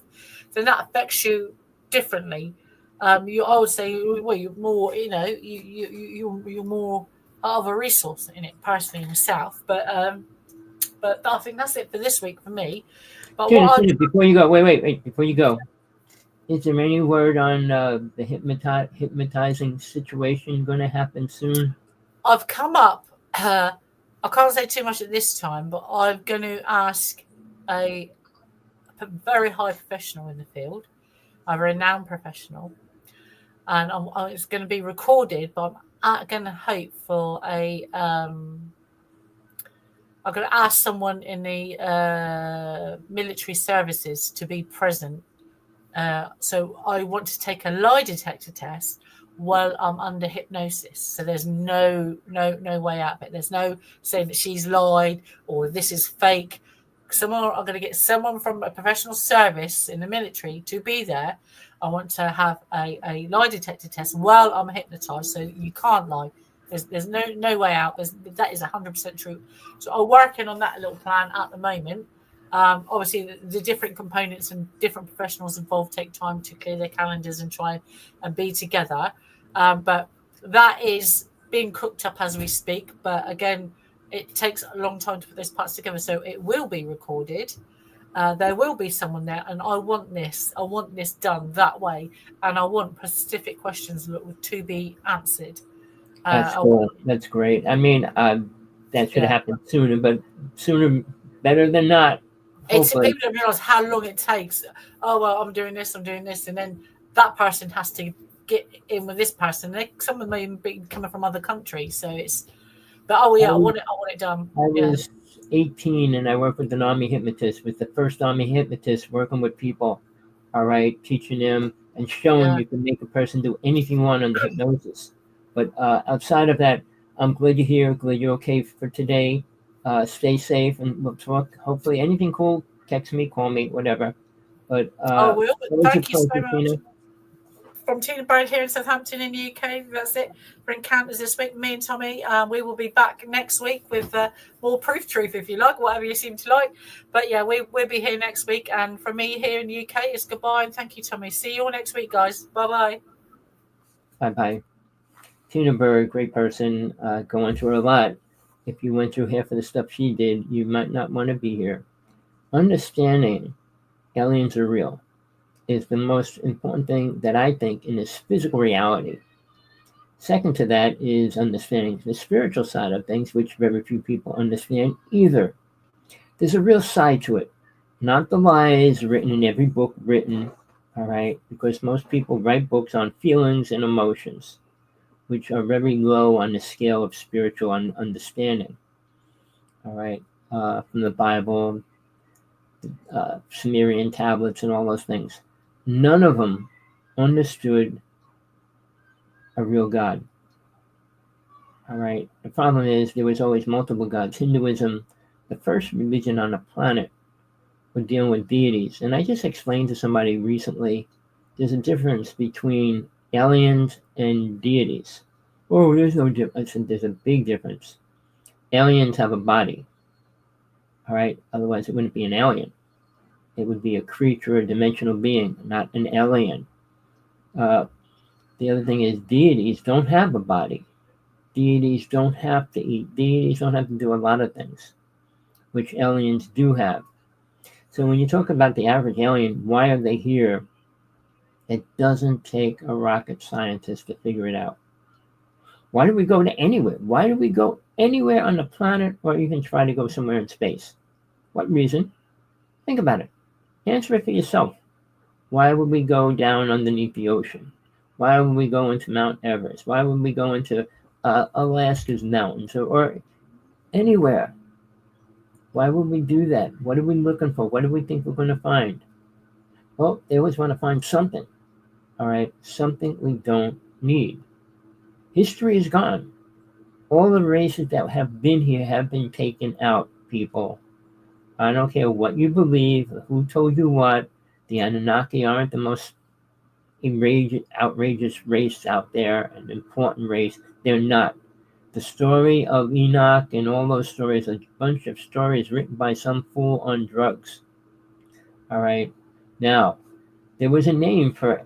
Then that affects you differently. I would say, well, you're more, you're more of a resource in it personally myself. But I think that's it for this week for me. But before you go, wait, before you go, is there any word on the hypnotizing situation going to happen soon? I've come up. I can't say too much at this time, but I'm going to ask a very high professional in the field, a renowned professional, and it's going to be recorded. But I'm going to hope for I'm going to ask someone in the military services to be present. So I want to take a lie detector test while I'm under hypnosis. So there's no way out of it. There's no saying that she's lied or this is fake. I'm going to get someone from a professional service in the military to be there. I want to have a lie detector test while I'm hypnotized, so you can't lie. There's no way out. That is 100% true. So I'm working on that little plan at the moment. Obviously, the different components and different professionals involved take time to clear their calendars and try and be together. But that is being cooked up as we speak. But again, it takes a long time to put those parts together. So it will be recorded. There will be someone there, and I want this done that way. And I want specific questions to be answered. That's cool. That's great. I mean, that should have happened sooner, but sooner better than not. It's people don't realize how long it takes. Oh well, I'm doing this, and then that person has to get in with this person. Some of them may be coming from other countries, so it's. But I want it done. I was 18 and I worked with an army hypnotist. Was the first army hypnotist working with people. All right, teaching them and showing you can make a person do anything you want under hypnosis. But outside of that, I'm glad you're here. Glad you're okay for today. Stay safe, and we'll talk. Hopefully, anything cool, text me, call me, whatever. But will. Thank you so much. Tina? From Tina Bird here in Southampton in the UK. That's it for Encounters this week. Me and Tommy, we will be back next week with more proof truth, if you like, whatever you seem to like. But yeah, we'll be here next week. And from me here in the UK, it's goodbye and thank you, Tommy. See you all next week, guys. Bye-bye. Bye-bye. Tina Bird, great person. Going through a lot. If you went through half of the stuff she did, you might not want to be here. Understanding aliens are real is the most important thing that I think in this physical reality. Second to that is understanding the spiritual side of things, which very few people understand either. There's a real side to it, not the lies written in every book written, all right, because most people write books on feelings and emotions, which are very low on the scale of spiritual understanding. All right, from the Bible, Sumerian tablets, and all those things. None of them understood a real God. All right, the problem is there was always multiple gods. Hinduism, the first religion on the planet, were dealing with deities. And I just explained to somebody recently, there's a difference between aliens and deities. Oh, there's no difference. I said there's a big difference. Aliens have a body. All right, otherwise it wouldn't be an alien. It would be a creature, a dimensional being, not an alien. The other thing is deities don't have a body. Deities don't have to eat. Deities don't have to do a lot of things. which aliens do have. So when you talk about the average alien, why are they here? It doesn't take a rocket scientist to figure it out. Why do we go to anywhere? Why do we go anywhere on the planet or even try to go somewhere in space? What reason? Think about it. Answer it for yourself. Why would we go down underneath the ocean? Why would we go into Mount Everest? Why would we go into Alaska's mountains or anywhere? Why would we do that? What are we looking for? What do we think we're going to find? Well, they always want to find something, all right? Something we don't need. History is gone. All the races that have been here have been taken out, people. I don't care what you believe, who told you what. The Anunnaki aren't the most outrageous race out there, an important race. They're not. The story of Enoch and all those stories are a bunch of stories written by some fool on drugs. All right. Now, there was a name for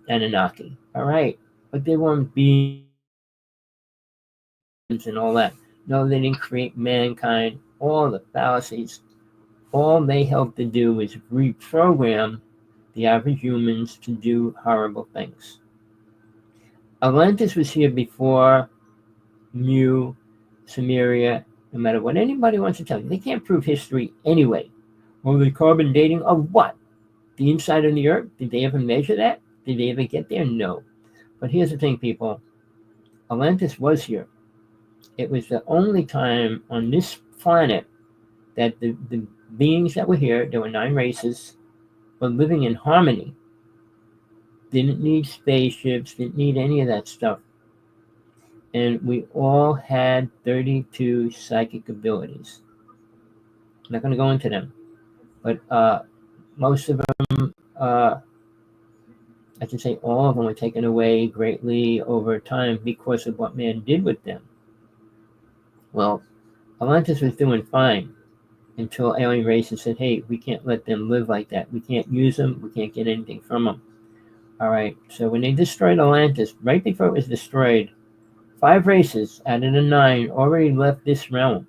Anunnaki. All right. But they weren't beings and all that. No, they didn't create mankind. All the fallacies. All they helped to do is reprogram the average humans to do horrible things. Atlantis was here before Mu, Sumeria, no matter what anybody wants to tell you. They can't prove history anyway. Well, the carbon dating of what? The inside of the earth? Did they ever measure that? Did they ever get there? No. But here's the thing, people. Atlantis was here. It was the only time on this planet that the beings that were here, there were 9 races, were living in harmony. Didn't need spaceships, didn't need any of that stuff. And we all had 32 psychic abilities. I'm not going to go into them, but most of them, I should say all of them, were taken away greatly over time because of what man did with them. Well, Atlantis was doing fine until alien races said, hey, we can't let them live like that. We can't use them. We can't get anything from them. All right, so when they destroyed Atlantis, right before it was destroyed, 5 races out of the 9 already left this realm.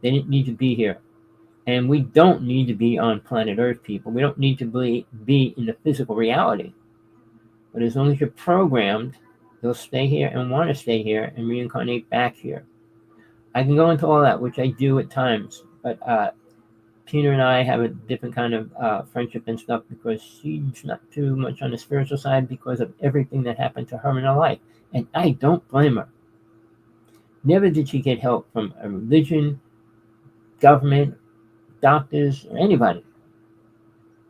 They didn't need to be here. And we don't need to be on planet Earth, people. We don't need to be in the physical reality. But as long as you're programmed, you'll stay here and want to stay here and reincarnate back here. I can go into all that, which I do at times. But Tina and I have a different kind of friendship and stuff because she's not too much on the spiritual side because of everything that happened to her in her life. And I don't blame her. Never did she get help from a religion, government, doctors, or anybody.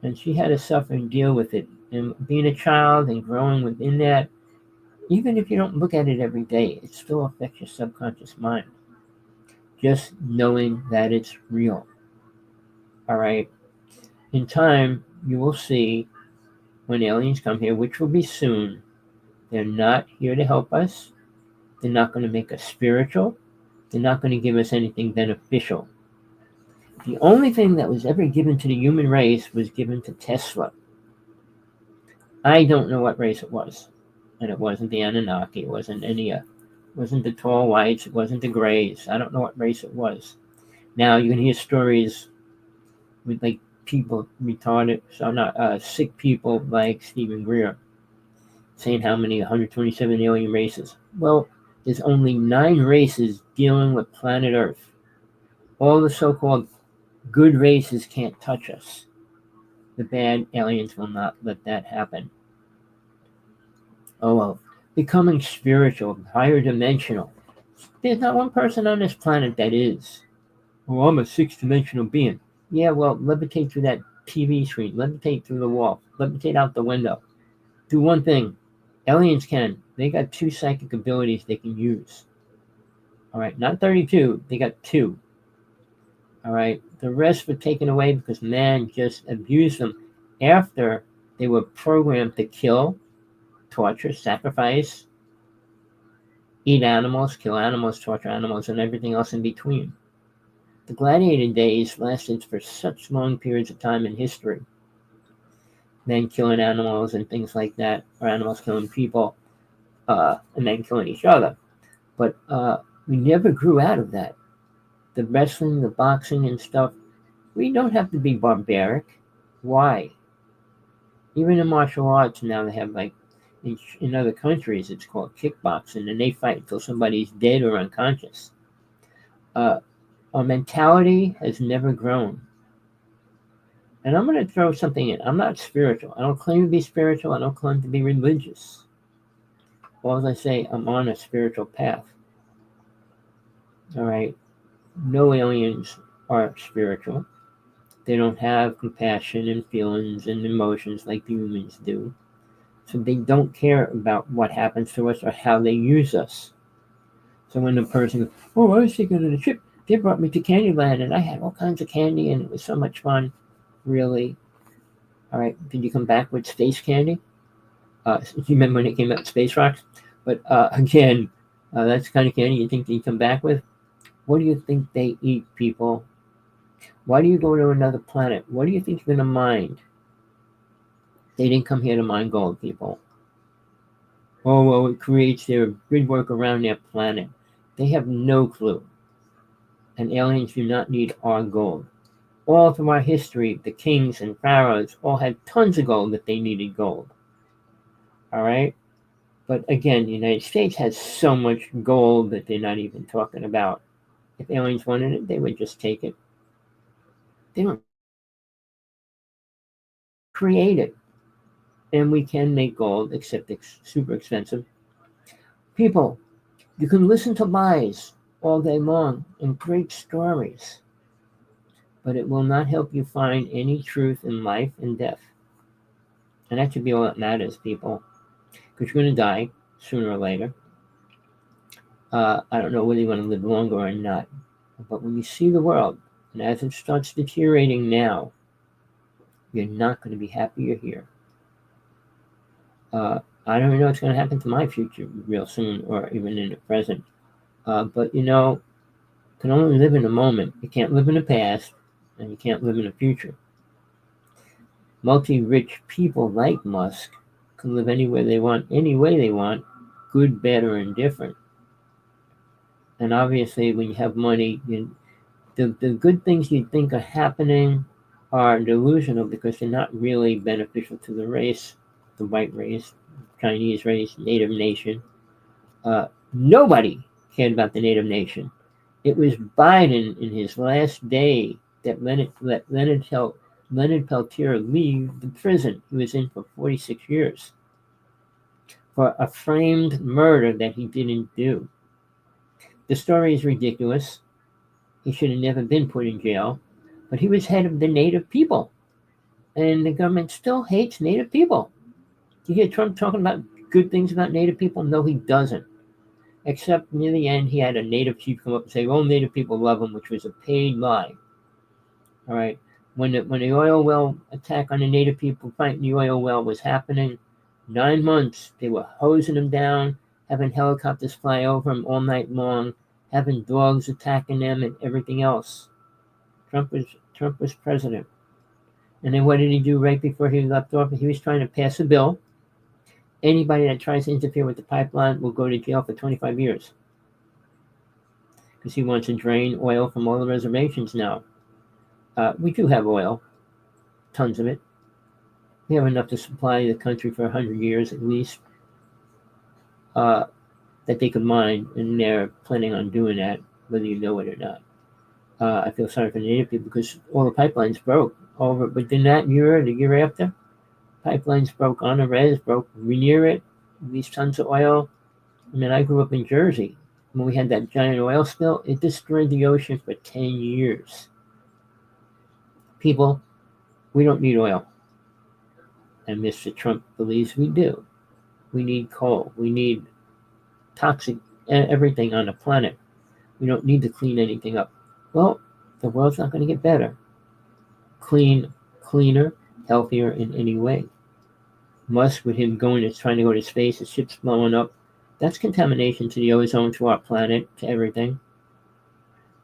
And she had to suffer and deal with it. And being a child and growing within that, even if you don't look at it every day, it still affects your subconscious mind. Just knowing that it's real. All right. In time, you will see when aliens come here, which will be soon, they're not here to help us. They're not going to make us spiritual. They're not going to give us anything beneficial. The only thing that was ever given to the human race was given to Tesla. I don't know what race it was. And it wasn't the Anunnaki. It wasn't it wasn't the tall whites. It wasn't the grays. I don't know what race it was. Now, you can hear stories with like people retarded, sick people like Stephen Greer saying how many 127 alien races. Well, there's only 9 races dealing with planet Earth. All the so-called good races can't touch us. The bad aliens will not let that happen. Oh well, becoming spiritual, higher dimensional. There's not one person on this planet that is. Oh, I'm a 6-dimensional being. Yeah, well, levitate through that TV screen, levitate through the wall, levitate out the window. Do one thing. Aliens can. They got 2 psychic abilities they can use. All right, not 32. They got 2. All right, the rest were taken away because man just abused them after they were programmed to kill, torture, sacrifice, eat animals, kill animals, torture animals, and everything else in between. The gladiator days lasted for such long periods of time in history. Men killing animals and things like that, or animals killing people, and then killing each other. But we never grew out of that. the wrestling, the boxing and stuff, we don't have to be barbaric. Why? Even in martial arts now they have like in other countries it's called kickboxing, and they fight until somebody's dead or unconscious. Uh, our mentality has never grown. And I'm going to throw something in. I'm not spiritual. I don't claim to be spiritual. I don't claim to be religious. Well, as I say, I'm on a spiritual path. All right. No aliens are spiritual. They don't have compassion and feelings and emotions like humans do. So they don't care about what happens to us or how they use us. So when the person goes, oh, I was thinking of the trip, they brought me to Candyland and I had all kinds of candy and it was so much fun. Really? All right. Did you come back with space candy? You remember when it came out, Space Rocks? But again, that's the kind of candy you think they come back with. What do you think they eat, people? Why do you go to another planet? What do you think you're going to mine? They didn't come here to mine gold, people. Oh, well, it creates their grid work around their planet. They have no clue. And aliens do not need our gold. All through our history, the kings and pharaohs all had tons of gold if they needed gold. All right? But again, the United States has so much gold that they're not even talking about. If aliens wanted it, they would just take it. They don't create it. And we can make gold, except it's super expensive. People, you can listen to lies all day long and great stories, but it will not help you find any truth in life and death. And that should be all that matters, people, because you're going to die sooner or later. I don't know whether you want to live longer or not, but when you see the world, and as it starts deteriorating now, you're not going to be happy you're here. I don't know what's going to happen to my future real soon or even in the present. But you can only live in the moment. You can't live in the past and you can't live in the future. Multi-rich people like Musk can live anywhere they want, any way they want, good, bad, or indifferent. And obviously when you have money, the good things you think are happening are delusional because they're not really beneficial to the race, the white race, Chinese race, Native nation. Nobody cared about the Native nation. It was Biden in his last day that let Leonard Peltier leave the prison he was in for 46 years for a framed murder that he didn't do. The story is ridiculous. He should have never been put in jail, but he was head of the Native people, and the government still hates Native people. You hear Trump talking about good things about Native people? No, he doesn't. Except near the end, he had a Native chief come up and say, "Oh, Native people love him," which was a paid lie. All right. When the oil well attack on the Native people fighting the oil well was happening, 9 months they were hosing them down, having helicopters fly over them all night long, having dogs attacking them and everything else. Trump was president. And then what did he do right before he left office? He was trying to pass a bill. Anybody that tries to interfere with the pipeline will go to jail for 25 years. Because he wants to drain oil from all the reservations now. We do have oil, tons of it. We have enough to supply the country for 100 years at least, that they could mine, and they're planning on doing that, whether you know it or not. I feel sorry for the Native people because all the pipelines broke over within that year or the year after. Pipelines broke on the res, broke near it, released tons of oil. I mean, I grew up in Jersey. When we had that giant oil spill, it destroyed the ocean for 10 years. People, we don't need oil. And Mr. Trump believes we do. We need coal. We need toxic everything on the planet. We don't need to clean anything up. Well, the world's not going to get better. Cleaner, healthier in any way. Musk, with him trying to go to space, his ship's blowing up. That's contamination to the ozone, to our planet, to everything.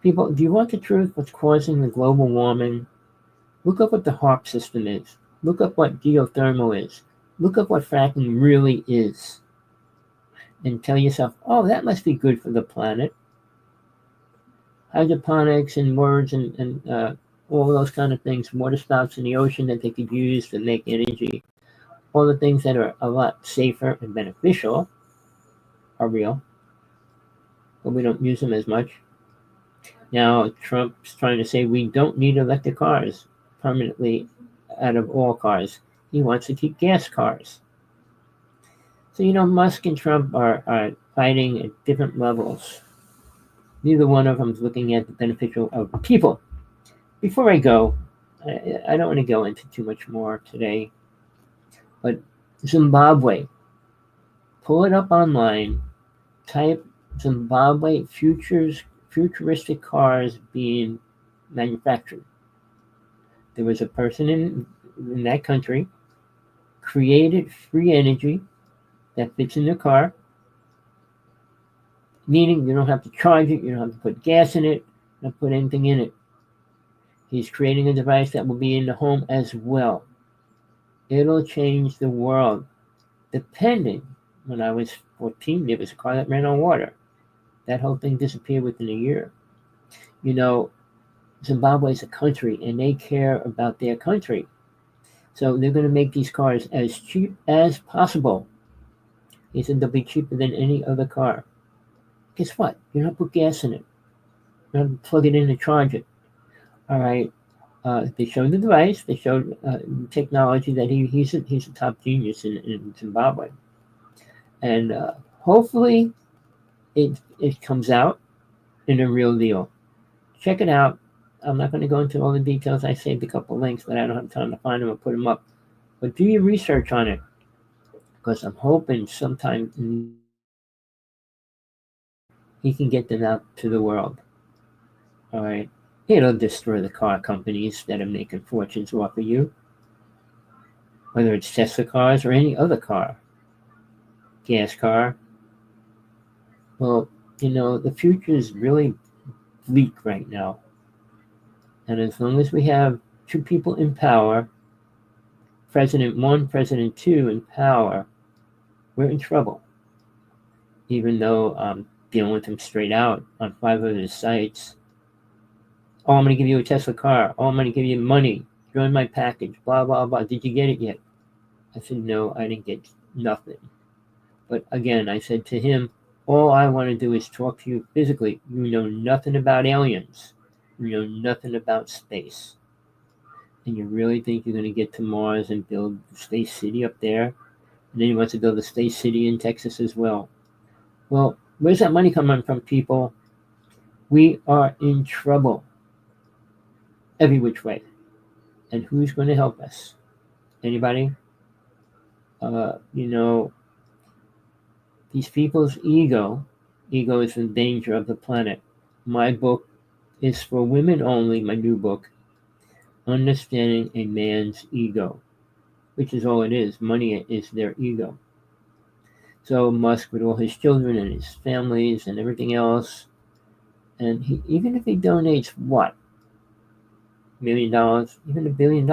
People, do you want the truth? What's causing the global warming? Look up what the HARP system is. Look up what geothermal is. Look up what fracking really is. And tell yourself, oh, that must be good for the planet. hydroponics and words and all those kind of things, water spouts in the ocean that they could use to make energy. All the things that are a lot safer and beneficial are real, but we don't use them as much. Now, Trump's trying to say we don't need electric cars permanently out of all cars. He wants to keep gas cars. So, Musk and Trump are fighting at different levels. Neither one of them is looking at the beneficial of people. Before I go, I don't want to go into too much more today, but Zimbabwe, pull it up online, type Zimbabwe futuristic cars being manufactured. There was a person in that country created free energy that fits in the car, meaning you don't have to charge it, you don't have to put gas in it, not put anything in it. He's creating a device that will be in the home as well. It'll change the world. Depending, when I was 14, there was a car that ran on water. That whole thing disappeared within a year. Zimbabwe is a country, and they care about their country. So they're going to make these cars as cheap as possible. He said they'll be cheaper than any other car. Guess what? You don't put gas in it. You don't plug it in to charge it. All right. They showed the device. They showed technology that he's a top genius in Zimbabwe, and hopefully it comes out in a real deal. Check it out. I'm not going to go into all the details. I saved a couple links, but I don't have time to find them and put them up. But do your research on it, because I'm hoping sometime he can get them out to the world. All right. It'll destroy the car companies that are making fortunes off of you, whether it's Tesla cars or any other car, gas car. Well, the future is really bleak right now. And as long as we have two people in power, President 1, President 2 in power, we're in trouble. Even though I'm dealing with him straight out on 5 of his sites. Oh, I'm going to give you a Tesla car. Oh, I'm going to give you money. Join my package. Blah, blah, blah. Did you get it yet? I said, no, I didn't get nothing. But again, I said to him, all I want to do is talk to you physically. You know nothing about aliens. You know nothing about space. And you really think you're going to get to Mars and build the Space City up there? And then he wants to build a Space City in Texas as well. Well, where's that money coming from, people? We are in trouble. Every which way. And who's going to help us? Anybody? These people's ego is the danger of the planet. My book is for women only, my new book, Understanding a Man's Ego, which is all it is. Money is their ego. So Musk, with all his children and his families and everything else, and even if he donates what? $1 million, even $1 billion.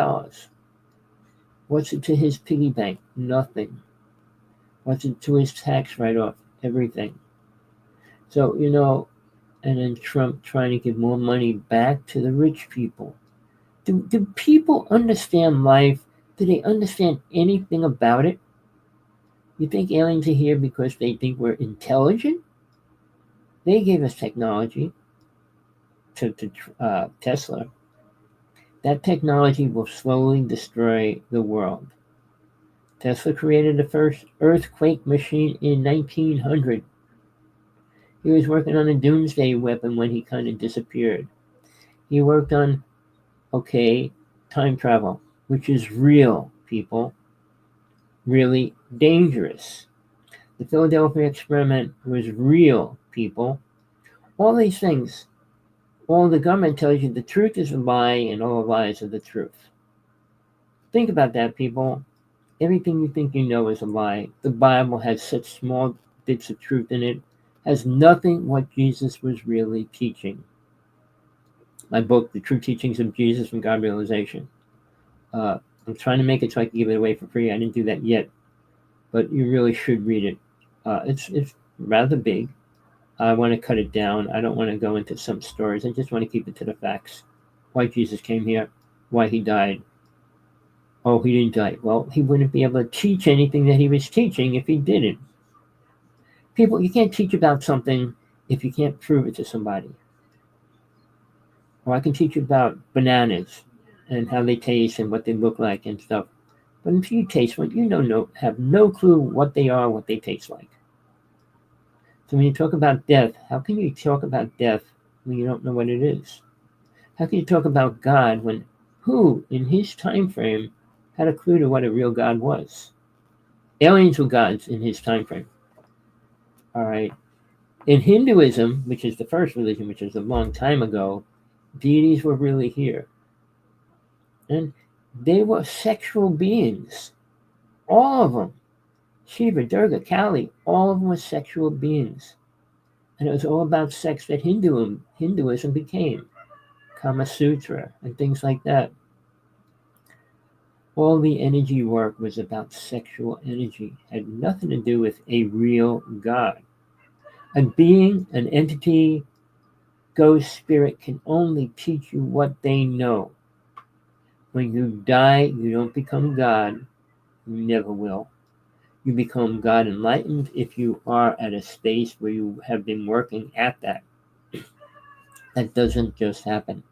What's it to his piggy bank? Nothing. What's it to his tax write-off? Everything. So, and then Trump trying to give more money back to the rich people. Do people understand life? Do they understand anything about it? You think aliens are here because they think we're intelligent? They gave us technology to Tesla. That technology will slowly destroy the world. Tesla created the first earthquake machine in 1900. He was working on a doomsday weapon when he kind of disappeared. He worked on, time travel, which is real, people. Really dangerous. The Philadelphia experiment was real, people. All these things. All the government tells you the truth is a lie and all the lies are the truth. Think about that, people. Everything you think you know is a lie. The Bible has such small bits of truth in it. Has nothing what Jesus was really teaching. My book, The True Teachings of Jesus from God Realization. I'm trying to make it so I can give it away for free. I didn't do that yet. But you really should read it. It's rather big. I want to cut it down. I don't want to go into some stories. I just want to keep it to the facts. Why Jesus came here, why he died. Oh, he didn't die. Well, he wouldn't be able to teach anything that he was teaching if he didn't. People, you can't teach about something if you can't prove it to somebody. Or I can teach you about bananas and how they taste and what they look like and stuff. But until you taste one, you have no clue what they are, what they taste like. So when you talk about death, how can you talk about death when you don't know what it is? How can you talk about God when who, in his time frame, had a clue to what a real God was? Aliens were gods in his time frame. All right. In Hinduism, which is the first religion, which is a long time ago, deities were really here. And they were sexual beings. All of them. Shiva, Durga, Kali, all of them were sexual beings. And it was all about sex that Hinduism became. Kama Sutra and things like that. All the energy work was about sexual energy. It had nothing to do with a real God. A being, an entity, ghost, spirit can only teach you what they know. When you die, you don't become God. You never will. You become God enlightened if you are at a space where you have been working at that. That doesn't just happen.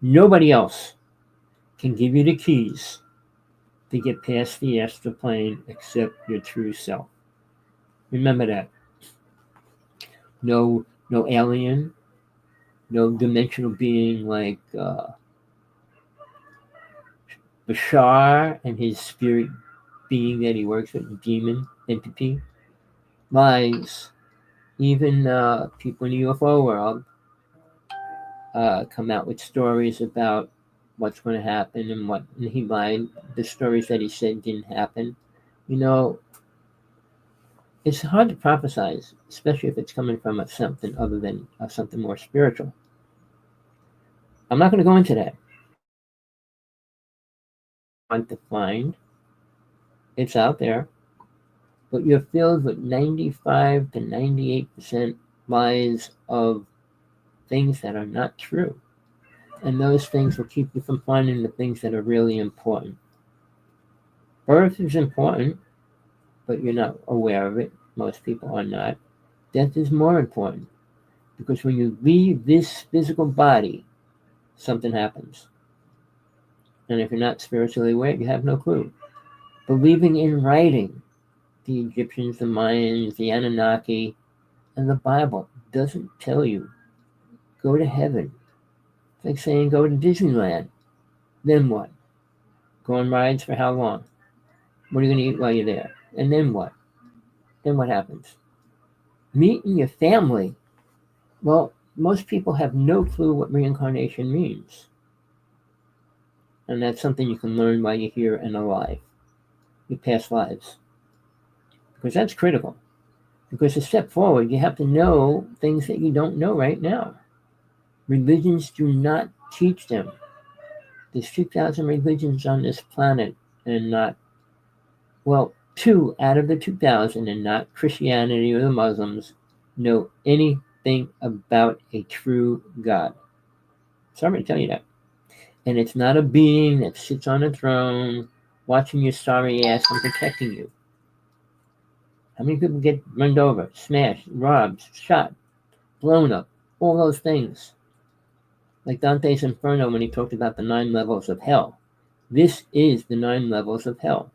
Nobody else can give you the keys to get past the astral plane except your true self. Remember that. No alien, no dimensional being like Bashar and his spirit being that he works with, demon entity, lies. Even people in the UFO world come out with stories about what's going to happen and he lied. The stories that he said didn't happen. It's hard to prophesize, especially if it's coming from something other than something more spiritual. I'm not going to go into that. I want to find. It's out there. But you're filled with 95 to 98% lies of things that are not true. And those things will keep you from finding the things that are really important. Birth is important, but you're not aware of it. Most people are not. Death is more important because when you leave this physical body, something happens. And if you're not spiritually aware, you have no clue. Believing in writing, the Egyptians, the Mayans, the Anunnaki, and the Bible doesn't tell you go to heaven. It's like saying go to Disneyland. Then what? Go on rides for how long? What are you going to eat while you're there? And then what? Then what happens? Meeting your family. Well, most people have no clue what reincarnation means. And that's something you can learn while you're here and alive. Your past lives. Because that's critical. Because to step forward, you have to know things that you don't know right now. Religions do not teach them. There's 2,000 religions on this planet and not, 2 out of the 2,000 and not Christianity or the Muslims know anything about a true God. Sorry to tell you that. And it's not a being that sits on a throne watching your sorry ass and protecting you. How many people get run over, smashed, robbed, shot, blown up, all those things? Like Dante's Inferno when he talked about the 9 levels of hell. This is the 9 levels of hell.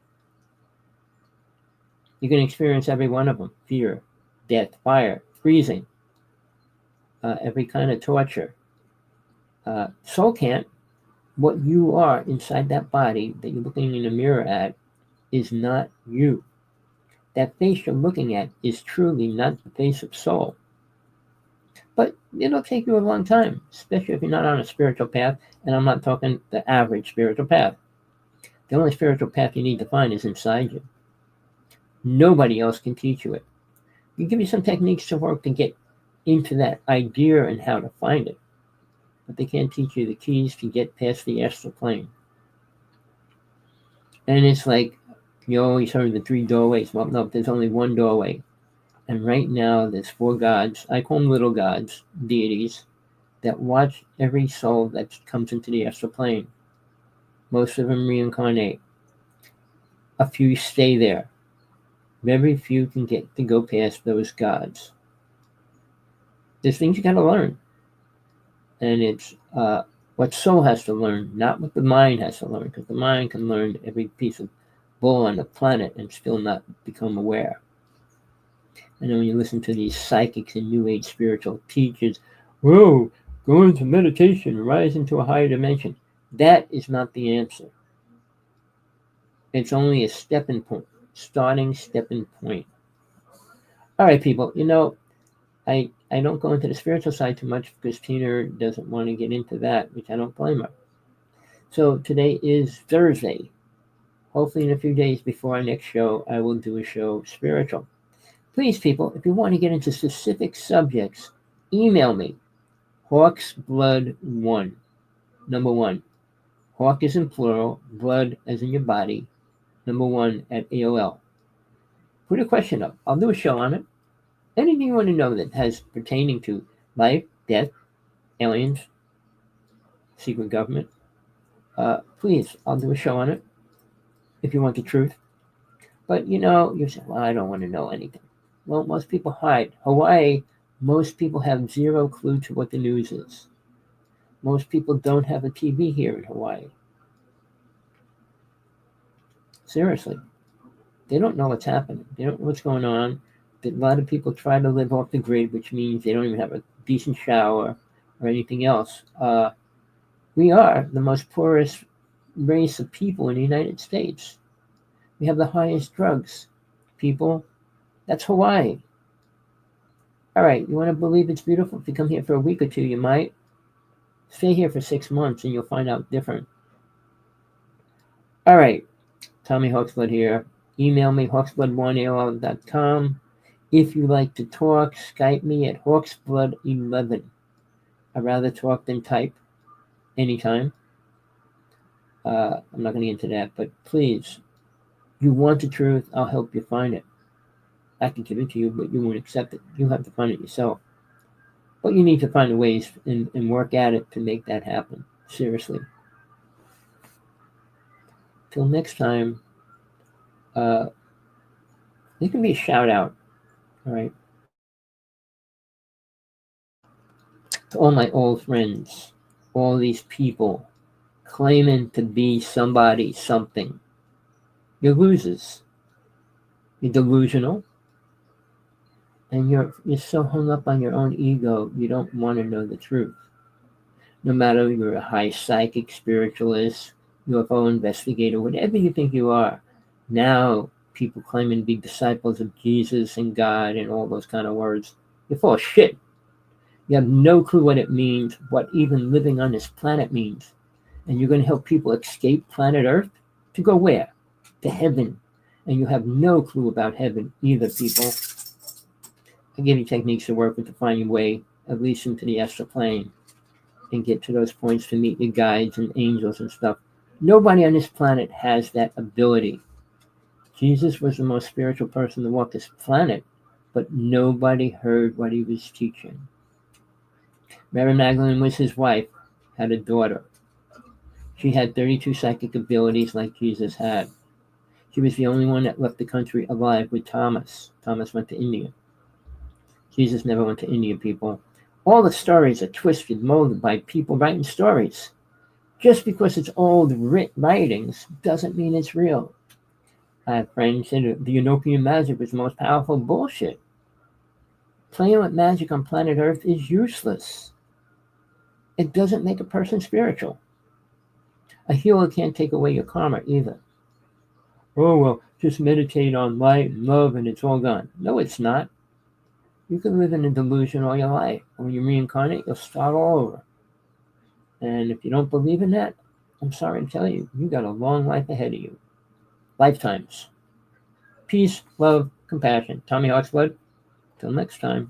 You can experience every one of them. Fear, death, fire, freezing, every kind of torture. Soul can't. What you are inside that body that you're looking in a mirror at is not you. That face you're looking at is truly not the face of soul. But it'll take you a long time, especially if you're not on a spiritual path, and I'm not talking the average spiritual path. The only spiritual path you need to find is inside you. Nobody else can teach you it. You give you some techniques to work to get into that idea and how to find it. But they can't teach you the keys to get past the astral plane. And it's like, you always heard the 3 doorways. Well, no, there's only one doorway. And right now, there's 4 gods, I call them little gods, deities, that watch every soul that comes into the astral plane. Most of them reincarnate. A few stay there. Very few can get to go past those gods. There's things you got to learn. And it's what soul has to learn, not what the mind has to learn, because the mind can learn every piece of bull on the planet and still not become aware. And then when you listen to these psychics and New Age spiritual teachers, whoa, go into meditation, rise into a higher dimension. That is not the answer. It's only a stepping point, starting stepping point. All right, people, I don't go into the spiritual side too much because Tina doesn't want to get into that, which I don't blame her. So today is Thursday. Hopefully in a few days before our next show, I will do a show spiritual. Please, people, if you want to get into specific subjects, email me. Hawksblood1. Number 1. Hawk is in plural, blood as in your body. Number 1 at AOL. Put a question up. I'll do a show on it. Anything you want to know that has pertaining to life, death, aliens, secret government, please, I'll do a show on it if you want the truth. But you say, well, I don't want to know anything. Well, most people hide. Hawaii, most people have zero clue to what the news is. Most people don't have a TV here in Hawaii. Seriously. They don't know what's happening. They don't know what's going on. A lot of people try to live off the grid, which means they don't even have a decent shower or anything else. We are the most poorest race of people in the United States. We have the highest drugs. People, that's Hawaii. All right, you want to believe it's beautiful? If you come here for a week or 2, you might. Stay here for 6 months and you'll find out different. All right, Tommy Hawksblood here. Email me, hawksblood1@aol.com. If you like to talk, Skype me at Hawksblood11. I'd rather talk than type anytime. I'm not going to get into that, but please, you want the truth, I'll help you find it. I can give it to you, but you won't accept it. You have to find it yourself. But you need to find ways and work at it to make that happen. Seriously. Till next time, there can be a shout out. All right. To all my old friends, all these people claiming to be somebody, something. You're losers. You're delusional. And you're so hung up on your own ego, you don't want to know the truth. No matter you're a high psychic, spiritualist, UFO investigator, whatever you think you are, now people claiming to be disciples of Jesus and God and all those kind of words, you're full of shit. You have no clue what it means, what even living on this planet means. And you're going to help people escape planet Earth? To go where? To heaven. And you have no clue about heaven either, people. I give you techniques to work with to find your way, at least into the astral plane, and get to those points to meet your guides and angels and stuff. Nobody on this planet has that ability. Jesus was the most spiritual person to walk this planet, but nobody heard what he was teaching. Mary Magdalene was his wife, had a daughter. She had 32 psychic abilities like Jesus had. She was the only one that left the country alive with Thomas. Thomas went to India. Jesus never went to India, people. All the stories are twisted, molded by people writing stories. Just because it's old writings doesn't mean it's real. I have friends said the Enochian magic was the most powerful bullshit. Playing with magic on planet Earth is useless. It doesn't make a person spiritual. A healer can't take away your karma either. Oh, well, just meditate on light and love and it's all gone. No, it's not. You can live in a delusion all your life. When you reincarnate, you'll start all over. And if you don't believe in that, I'm sorry to tell you, you got a long life ahead of you. Lifetimes. Peace, love, compassion. Tommy Hawksblood. Till next time.